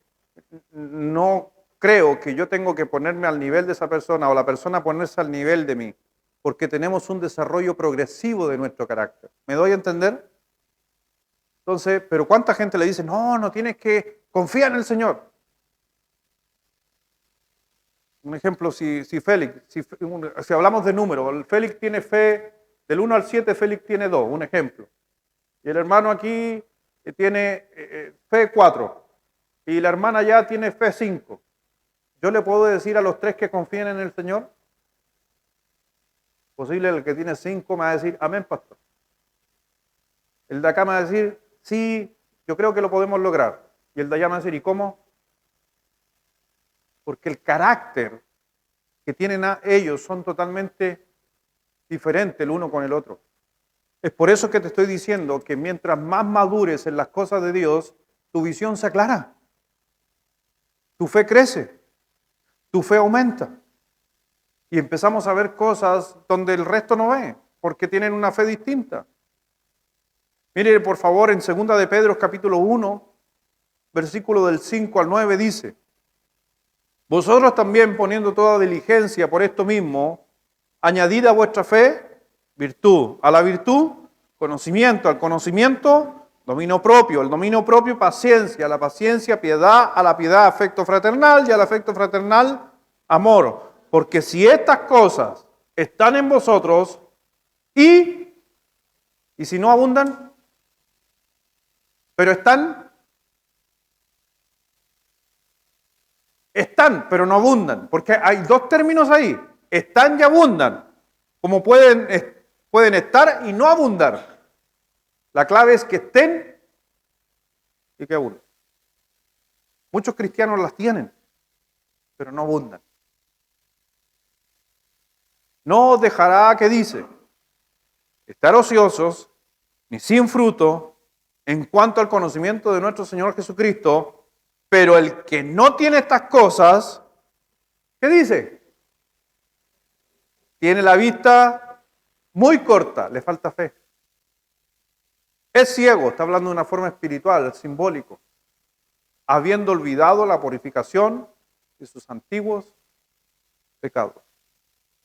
no creo que yo tengo que ponerme al nivel de esa persona o la persona ponerse al nivel de mí, porque tenemos un desarrollo progresivo de nuestro carácter. ¿Me doy a entender? Entonces, pero ¿cuánta gente le dice, no tienes que confiar en el Señor? Un ejemplo, si Félix, si hablamos de números, el Félix tiene fe Del 1 al 7 Félix tiene 2, un ejemplo. Y el hermano aquí tiene fe 4. Y la hermana ya tiene fe 5. ¿Yo le puedo decir a los 3 que confíen en el Señor? Posible el que tiene 5 me va a decir, amén, pastor. El de acá me va a decir, sí, yo creo que lo podemos lograr. Y el de allá me va a decir, ¿y cómo? Porque el carácter que tienen ellos son totalmente diferentes el uno con el otro. Es por eso que te estoy diciendo que mientras más madures en las cosas de Dios, tu visión se aclara. Tu fe crece. Tu fe aumenta. Y empezamos a ver cosas donde el resto no ve, porque tienen una fe distinta. Mire, por favor, en 2 de Pedro, capítulo 1, versículo del 5 al 9, dice, vosotros también poniendo toda diligencia por esto mismo, añadid a vuestra fe virtud, a la virtud conocimiento, al conocimiento dominio propio, al dominio propio paciencia, a la paciencia piedad, a la piedad afecto fraternal y al afecto fraternal amor. Porque si estas cosas están en vosotros y si no abundan, pero están, pero no abundan. Porque hay dos términos ahí, están y abundan. Como pueden estar y no abundar. La clave es que estén y que abunden. Muchos cristianos las tienen, pero no abundan. No os dejará, ¿qué dice? Estar ociosos, ni sin fruto, en cuanto al conocimiento de nuestro Señor Jesucristo, pero el que no tiene estas cosas, ¿qué dice? Tiene la vista muy corta, le falta fe. Es ciego, está hablando de una forma espiritual, simbólico, habiendo olvidado la purificación de sus antiguos pecados.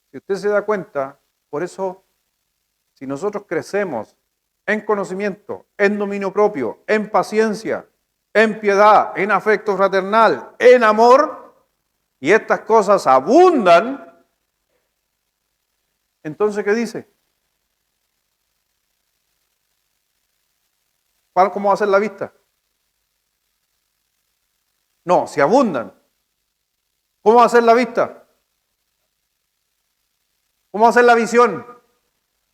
Si usted se da cuenta, por eso, si nosotros crecemos en conocimiento, en dominio propio, en paciencia, en piedad, en afecto fraternal, en amor, y estas cosas abundan, entonces, ¿qué dice? ¿Cómo va a ser la vista? No, si abundan. ¿Cómo va a ser la vista? ¿Cómo va a ser la visión?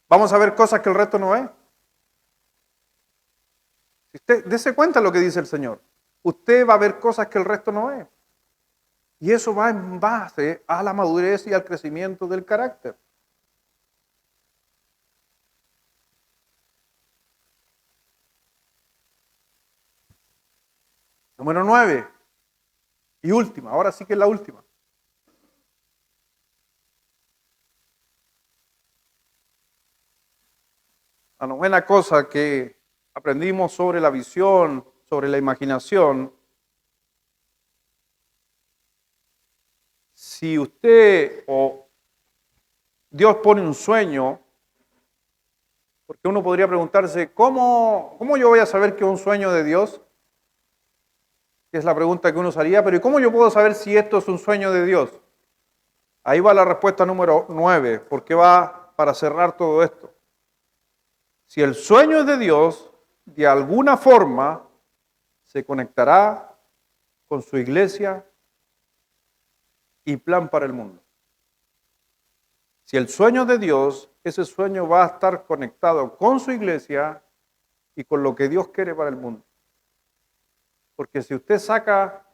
Vamos a ver cosas que el resto no ve. Usted dése cuenta lo que dice el Señor. Usted va a ver cosas que el resto no ve. Y eso va en base a la madurez y al crecimiento del carácter. Número 9. Y última, ahora sí que es la última. La novena cosa que aprendimos sobre la visión, sobre la imaginación. Si usted o Dios pone un sueño, porque uno podría preguntarse, ¿cómo yo voy a saber que es un sueño de Dios? Que es la pregunta que uno se haría, pero ¿y cómo yo puedo saber si esto es un sueño de Dios? Ahí va la respuesta número 9, porque va para cerrar todo esto. Si el sueño es de Dios, de alguna forma se conectará con su iglesia y plan para el mundo. Si el sueño es de Dios, ese sueño va a estar conectado con su iglesia y con lo que Dios quiere para el mundo. Porque si usted saca,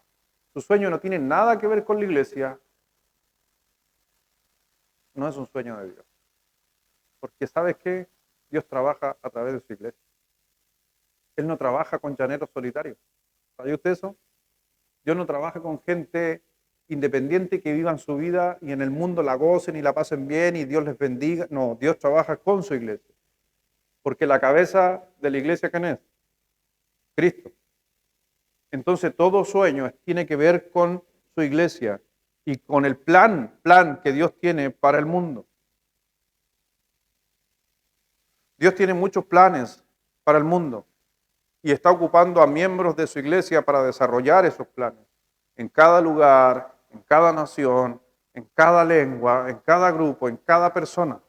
su sueño no tiene nada que ver con la iglesia, no es un sueño de Dios. Porque ¿sabes qué? Dios trabaja a través de su iglesia. Él no trabaja con llaneros solitarios. ¿Sabe usted eso? Dios no trabaja con gente independiente que vivan su vida y en el mundo la gocen y la pasen bien y Dios les bendiga. No, Dios trabaja con su iglesia. Porque la cabeza de la iglesia, ¿quién es? Cristo. Entonces todo sueño tiene que ver con su iglesia y con el plan que Dios tiene para el mundo. Dios tiene muchos planes para el mundo y está ocupando a miembros de su iglesia para desarrollar esos planes. En cada lugar, en cada nación, en cada lengua, en cada grupo, en cada persona.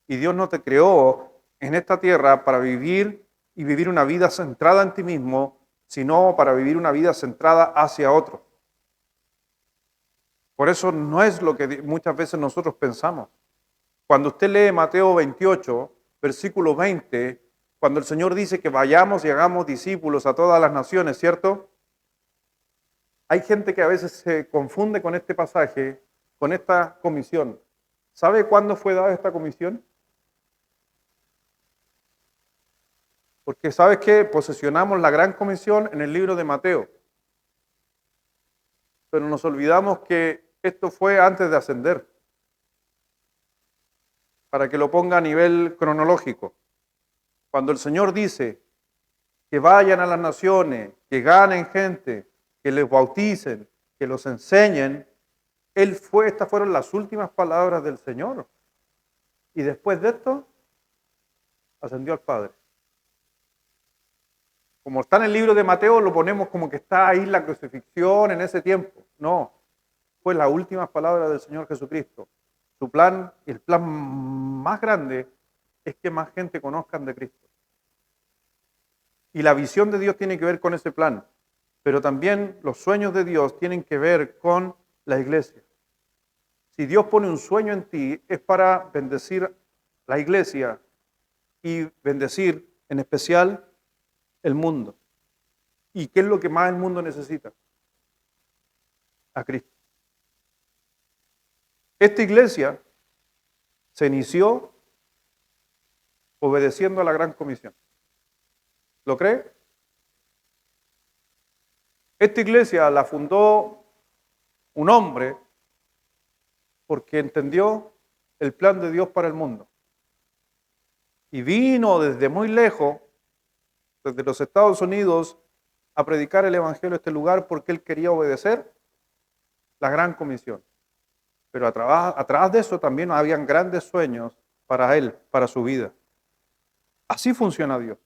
Y Dios no te creó en esta tierra para vivir y vivir una vida centrada en ti mismo, sino para vivir una vida centrada hacia otro. Por eso no es lo que muchas veces nosotros pensamos. Cuando usted lee Mateo 28, versículo 20, cuando el Señor dice que vayamos y hagamos discípulos a todas las naciones, ¿cierto? Hay gente que a veces se confunde con este pasaje, con esta comisión. ¿Sabe cuándo fue dada esta comisión? Porque ¿sabes qué? Posesionamos la gran comisión en el libro de Mateo. Pero nos olvidamos que esto fue antes de ascender. Para que lo ponga a nivel cronológico. Cuando el Señor dice que vayan a las naciones, que ganen gente, que les bauticen, que los enseñen, estas fueron las últimas palabras del Señor. Y después de esto, ascendió al Padre. Como está en el libro de Mateo, lo ponemos como que está ahí la crucifixión en ese tiempo. No, fue las últimas palabras del Señor Jesucristo. Su plan, y el plan más grande, es que más gente conozcan de Cristo. Y la visión de Dios tiene que ver con ese plan. Pero también los sueños de Dios tienen que ver con la iglesia. Si Dios pone un sueño en ti, es para bendecir la iglesia y bendecir en especial el mundo. ¿Y qué es lo que más el mundo necesita? A Cristo. Esta iglesia se inició obedeciendo a la gran comisión. ¿Lo cree? Esta iglesia la fundó un hombre porque entendió el plan de Dios para el mundo. Y vino desde muy lejos, desde los Estados Unidos, a predicar el Evangelio a este lugar porque él quería obedecer la gran comisión. Pero atrás de eso también habían grandes sueños para él, para su vida. Así funciona Dios.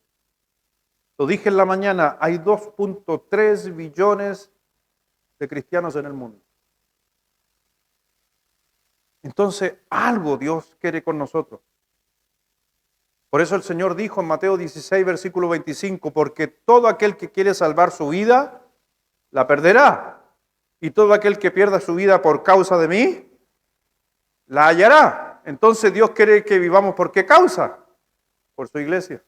Lo dije en la mañana, hay 2.3 billones de cristianos en el mundo. Entonces, algo Dios quiere con nosotros. Por eso el Señor dijo en Mateo 16, versículo 25, porque todo aquel que quiere salvar su vida, la perderá. Y todo aquel que pierda su vida por causa de mí, la hallará. Entonces Dios quiere que vivamos ¿por qué causa? Por su iglesia,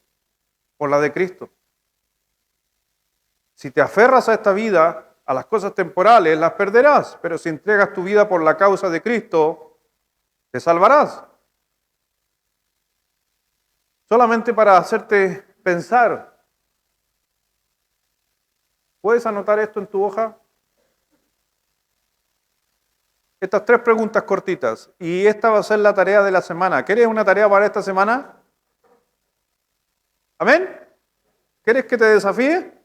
por la de Cristo. Si te aferras a esta vida, a las cosas temporales, las perderás. Pero si entregas tu vida por la causa de Cristo, te salvarás. Solamente para hacerte pensar. ¿Puedes anotar esto en tu hoja? Estas 3 preguntas cortitas. Y esta va a ser la tarea de la semana. ¿Quieres una tarea para esta semana? ¿Amén? ¿Quieres que te desafíe?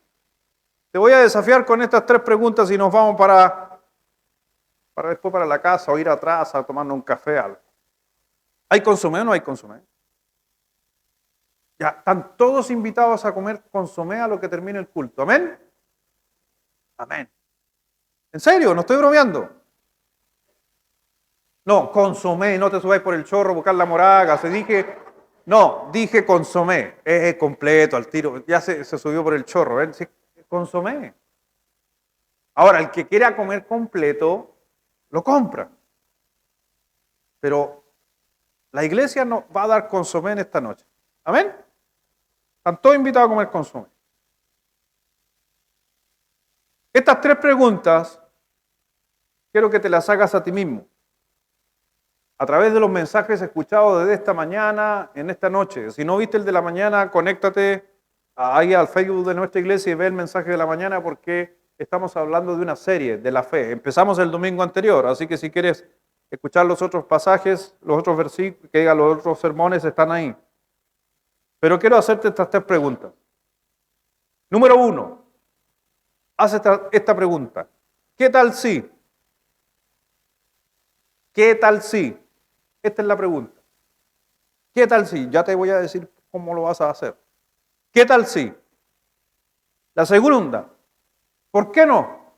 Te voy a desafiar con estas 3 preguntas y nos vamos para después para la casa o ir atrás a tomarnos un café. Algo. ¿Hay consomé o no hay consomé? Ya, están todos invitados a comer consomé a lo que termine el culto. ¿Amén? Amén. ¿En serio? No estoy bromeando. No, consomé, no te subáis por el chorro, buscar la moraga. Dije consomé. Es completo, al tiro. Ya se subió por el chorro. ¿eh? Sí, consomé. Ahora, el que quiera comer completo, lo compra. Pero la iglesia nos va a dar consomé en esta noche. ¿Amén? Están todos invitados a comer consomé. Estas 3 preguntas quiero que te las hagas a ti mismo. A través de los mensajes escuchados desde esta mañana, en esta noche. Si no viste el de la mañana, conéctate ahí al Facebook de nuestra iglesia y ve el mensaje de la mañana porque estamos hablando de una serie de la fe. Empezamos el domingo anterior, así que si quieres escuchar los otros pasajes, los otros versículos, que diga los otros sermones están ahí. Pero quiero hacerte estas 3 preguntas. Número 1, haz esta pregunta. ¿Qué tal si? ¿Qué tal si? Esta es la pregunta. ¿Qué tal si? Ya te voy a decir cómo lo vas a hacer. ¿Qué tal si? La segunda, ¿por qué no?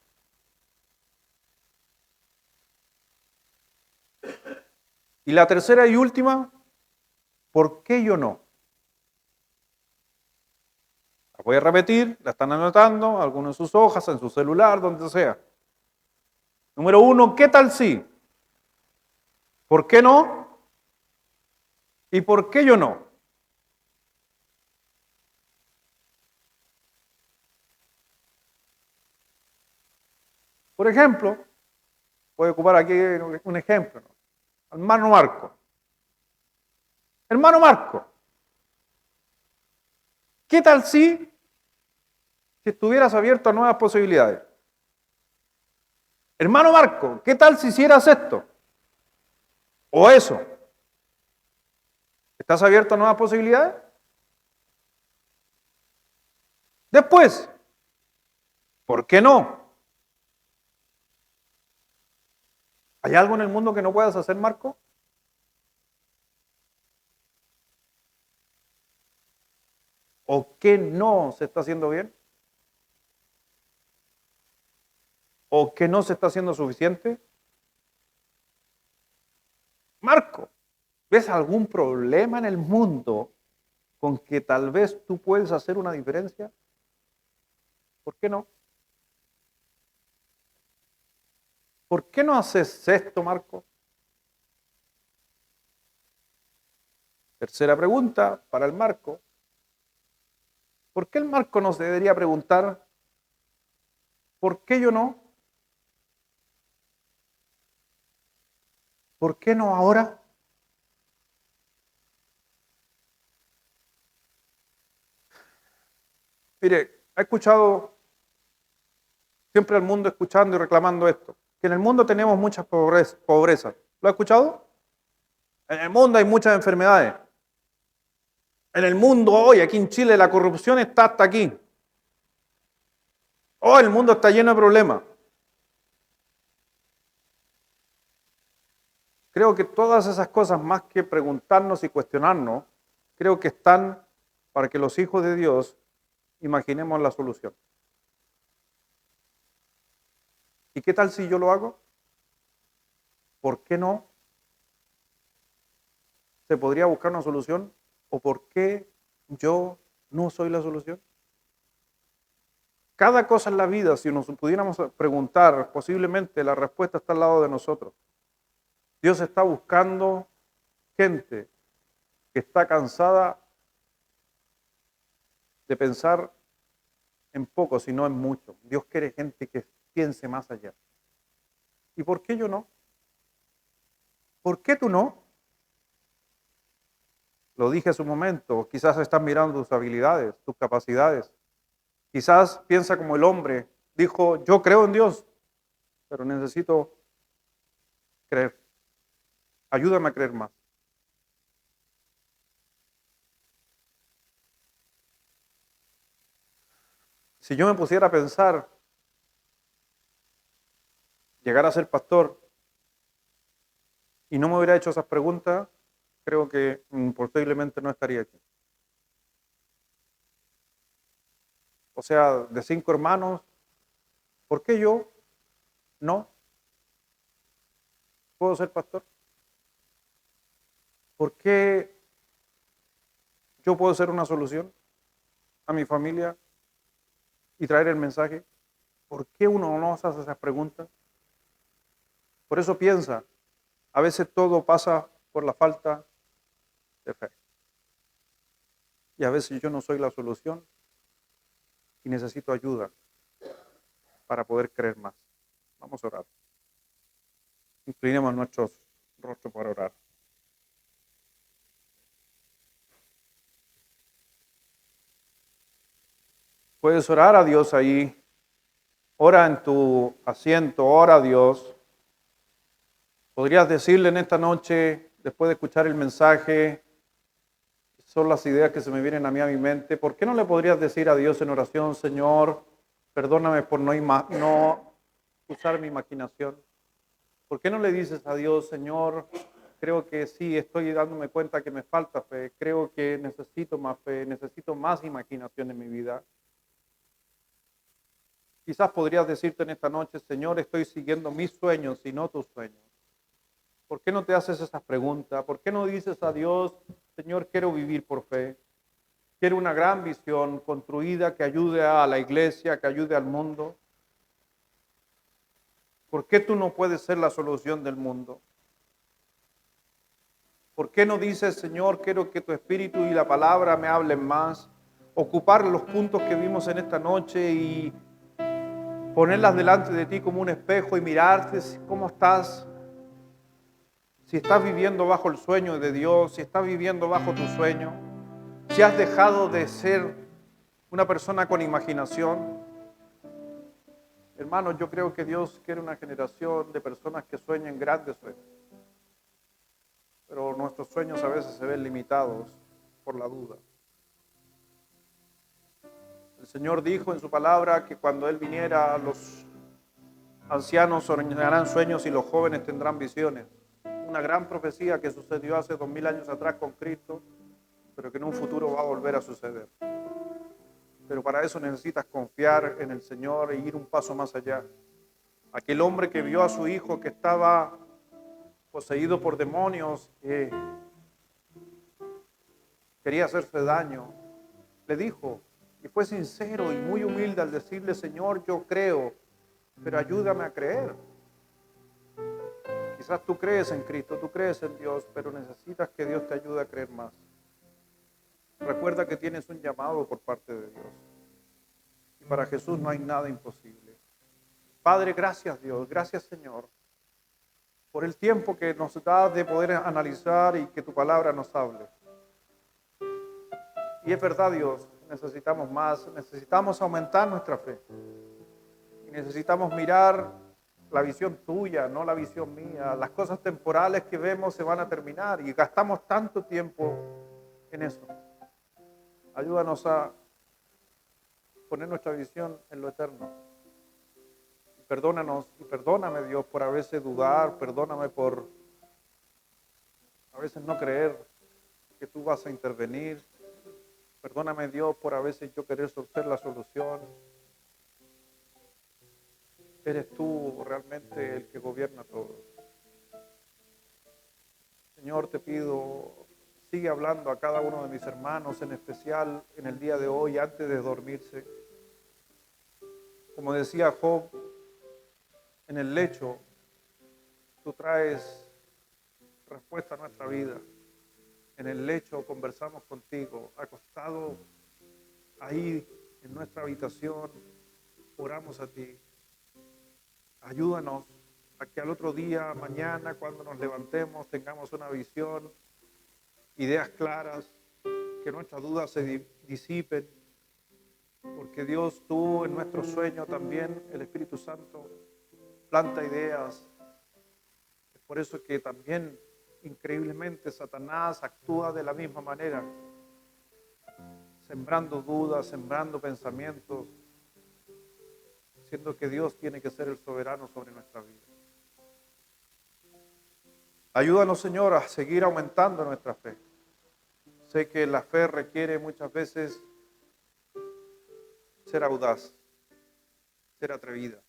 Y la tercera y última, ¿Por qué yo no? La voy a repetir, la están anotando, algunos en sus hojas, en su celular, donde sea. Número 1, ¿qué tal si? ¿Por qué no? ¿Y por qué yo no? Por ejemplo, voy a ocupar aquí un ejemplo, ¿no? Hermano Marco. Hermano Marco, ¿qué tal si estuvieras abierto a nuevas posibilidades? Hermano Marco, ¿qué tal si hicieras esto? O eso. ¿Estás abierto a nuevas posibilidades? Después, ¿por qué no? ¿Hay algo en el mundo que no puedas hacer, Marco? ¿O qué no se está haciendo bien? ¿O qué no se está haciendo suficiente? Marco, ¿ves algún problema en el mundo con que tal vez tú puedes hacer una diferencia? ¿Por qué no? ¿Por qué no haces esto, Marco? Tercera pregunta para el Marco. ¿Por qué el Marco nos debería preguntar, ¿por qué yo no? ¿Por qué no ahora? Mire, ha escuchado siempre el mundo escuchando y reclamando esto, que en el mundo tenemos mucha pobreza. ¿Lo ha escuchado? En el mundo hay muchas enfermedades. En el mundo hoy, aquí en Chile, la corrupción está hasta aquí. Oh, el mundo está lleno de problemas. Creo que todas esas cosas, más que preguntarnos y cuestionarnos, creo que están para que los hijos de Dios imaginemos la solución. ¿Y qué tal si yo lo hago? ¿Por qué no? ¿Se podría buscar una solución? ¿O por qué yo no soy la solución? Cada cosa en la vida, si nos pudiéramos preguntar, posiblemente la respuesta está al lado de nosotros. Dios está buscando gente que está cansada de pensar en poco, sino en mucho. Dios quiere gente que piense más allá. ¿Y por qué yo no? ¿Por qué tú no? Lo dije hace un momento, quizás estás mirando tus habilidades, tus capacidades. Quizás piensa como el hombre, dijo, yo creo en Dios, pero necesito creer. Ayúdame a creer más. Si yo me pusiera a pensar, llegar a ser pastor, y no me hubiera hecho esas preguntas, creo que posiblemente no estaría aquí. O sea, de 5 hermanos, ¿por qué yo no puedo ser pastor? ¿Por qué yo puedo ser una solución a mi familia y traer el mensaje? ¿Por qué uno no se hace esas preguntas? Por eso piensa, a veces todo pasa por la falta de fe. Y a veces yo no soy la solución y necesito ayuda para poder creer más. Vamos a orar. Inclinemos nuestros rostros para orar. Puedes orar a Dios ahí. Ora en tu asiento, ora a Dios. Podrías decirle en esta noche, después de escuchar el mensaje, son las ideas que se me vienen a mi mente. ¿Por qué no le podrías decir a Dios en oración, Señor, perdóname por no usar mi imaginación? ¿Por qué no le dices a Dios, Señor, creo que sí, estoy dándome cuenta que me falta fe, creo que necesito más fe, necesito más imaginación en mi vida? Quizás podrías decirte en esta noche, Señor, estoy siguiendo mis sueños y no tus sueños. ¿Por qué no te haces esas preguntas? ¿Por qué no dices a Dios, Señor, quiero vivir por fe. Quiero una gran visión construida que ayude a la iglesia, que ayude al mundo. ¿Por qué tú no puedes ser la solución del mundo? ¿Por qué no dices, Señor, quiero que tu espíritu y la palabra me hablen más? Ocupar los puntos que vimos en esta noche y ponerlas delante de ti como un espejo y mirarte cómo estás. Si estás viviendo bajo el sueño de Dios, si estás viviendo bajo tu sueño, si has dejado de ser una persona con imaginación. Hermanos, yo creo que Dios quiere una generación de personas que sueñen grandes sueños. Pero nuestros sueños a veces se ven limitados por la duda. El Señor dijo en su palabra que cuando Él viniera, los ancianos soñarán sueños y los jóvenes tendrán visiones. Una gran profecía que sucedió hace 2000 años atrás con Cristo, pero que en un futuro va a volver a suceder. Pero para eso necesitas confiar en el Señor e ir un paso más allá. Aquel hombre que vio a su hijo que estaba poseído por demonios, que quería hacerse daño, le dijo, y fue sincero y muy humilde al decirle, Señor, yo creo, pero ayúdame a creer. Quizás tú crees en Cristo, tú crees en Dios, pero necesitas que Dios te ayude a creer más. Recuerda que tienes un llamado por parte de Dios. Y para Jesús no hay nada imposible. Padre, gracias Dios, gracias Señor, por el tiempo que nos da de poder analizar y que tu palabra nos hable. Y es verdad, Dios, necesitamos más, necesitamos aumentar nuestra fe. Y necesitamos mirar la visión tuya, no la visión mía. Las cosas temporales que vemos se van a terminar y gastamos tanto tiempo en eso. Ayúdanos a poner nuestra visión en lo eterno. Perdónanos y perdóname, Dios, por a veces dudar, perdóname por a veces no creer que tú vas a intervenir. Perdóname, Dios, por a veces yo querer ser la solución. Eres tú realmente el que gobierna todo. Señor, te pido, sigue hablando a cada uno de mis hermanos, en especial en el día de hoy, antes de dormirse. Como decía Job, en el lecho, tú traes respuesta a nuestra vida. En el lecho conversamos contigo, acostado ahí en nuestra habitación, oramos a ti. Ayúdanos a que al otro día, mañana, cuando nos levantemos, tengamos una visión, ideas claras, que nuestras dudas se disipen, porque Dios, tú en nuestro sueño también, el Espíritu Santo, planta ideas. Es por eso que también, increíblemente, Satanás actúa de la misma manera, sembrando dudas, sembrando pensamientos, siendo que Dios tiene que ser el soberano sobre nuestra vida. Ayúdanos, Señor, a seguir aumentando nuestra fe. Sé que la fe requiere muchas veces ser audaz, ser atrevida.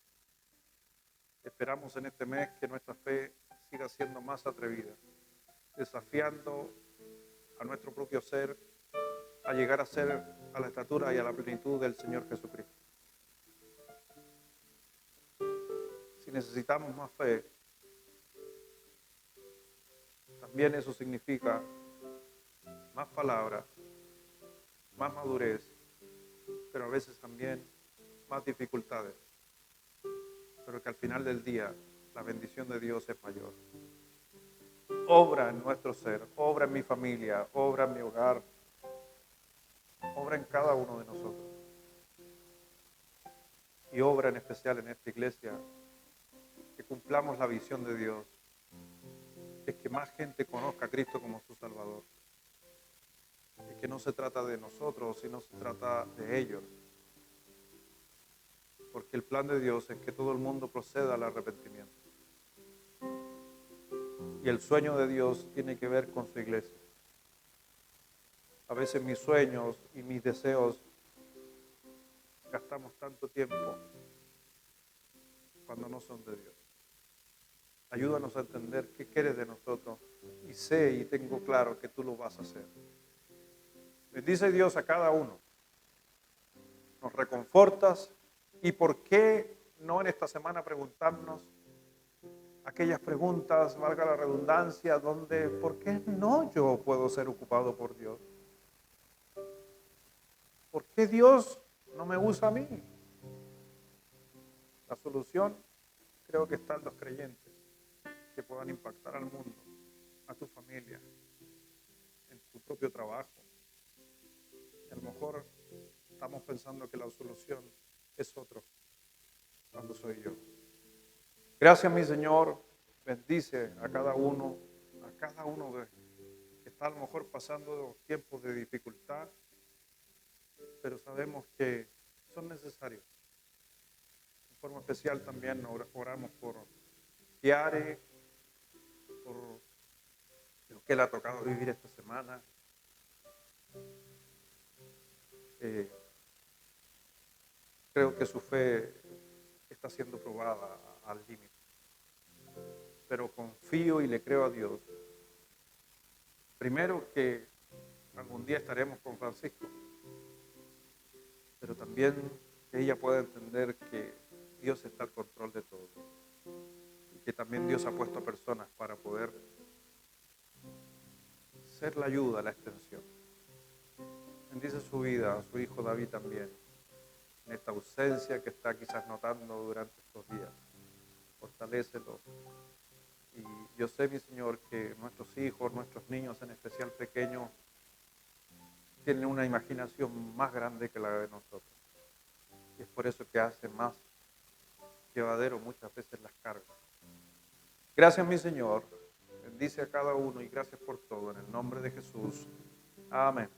Esperamos en este mes que nuestra fe siga siendo más atrevida, desafiando a nuestro propio ser a llegar a ser a la estatura y a la plenitud del Señor Jesucristo. Si necesitamos más fe, también eso significa más palabras, más madurez, pero a veces también más dificultades. Pero que al final del día la bendición de Dios es mayor. Obra en nuestro ser, obra en mi familia, obra en mi hogar, obra en cada uno de nosotros. Y obra en especial en esta iglesia, que cumplamos la visión de Dios, es que más gente conozca a Cristo como su Salvador. Es que no se trata de nosotros, sino se trata de ellos. Porque el plan de Dios es que todo el mundo proceda al arrepentimiento. Y el sueño de Dios tiene que ver con su iglesia. A veces mis sueños y mis deseos gastamos tanto tiempo cuando no son de Dios. Ayúdanos a entender qué quieres de nosotros y sé y tengo claro que tú lo vas a hacer. Bendice Dios a cada uno. Nos reconfortas. ¿Y por qué no en esta semana preguntarnos aquellas preguntas, valga la redundancia, donde ¿por qué no yo puedo ser ocupado por Dios? ¿Por qué Dios no me usa a mí? La solución creo que está en los creyentes que puedan impactar al mundo, a tu familia, en tu propio trabajo. Y a lo mejor estamos pensando que la solución es otro, cuando soy yo. Gracias, mi Señor. Bendice a cada uno que está a lo mejor pasando tiempos de dificultad, pero sabemos que son necesarios. En forma especial también oramos por Kiare, por lo que él ha tocado vivir esta semana. Creo que su fe está siendo probada al límite, pero confío y le creo a Dios. Primero que algún día estaremos con Francisco, pero también que ella pueda entender que Dios está al control de todo y que también Dios ha puesto a personas para poder ser la ayuda, la extensión. Bendice su vida, a su hijo David también, en esta ausencia que está quizás notando durante estos días. Fortalécelo. Y yo sé, mi Señor, que nuestros hijos, nuestros niños, en especial pequeños, tienen una imaginación más grande que la de nosotros. Y es por eso que hace más llevadero muchas veces las cargas. Gracias, mi Señor. Bendice a cada uno y gracias por todo. En el nombre de Jesús. Amén.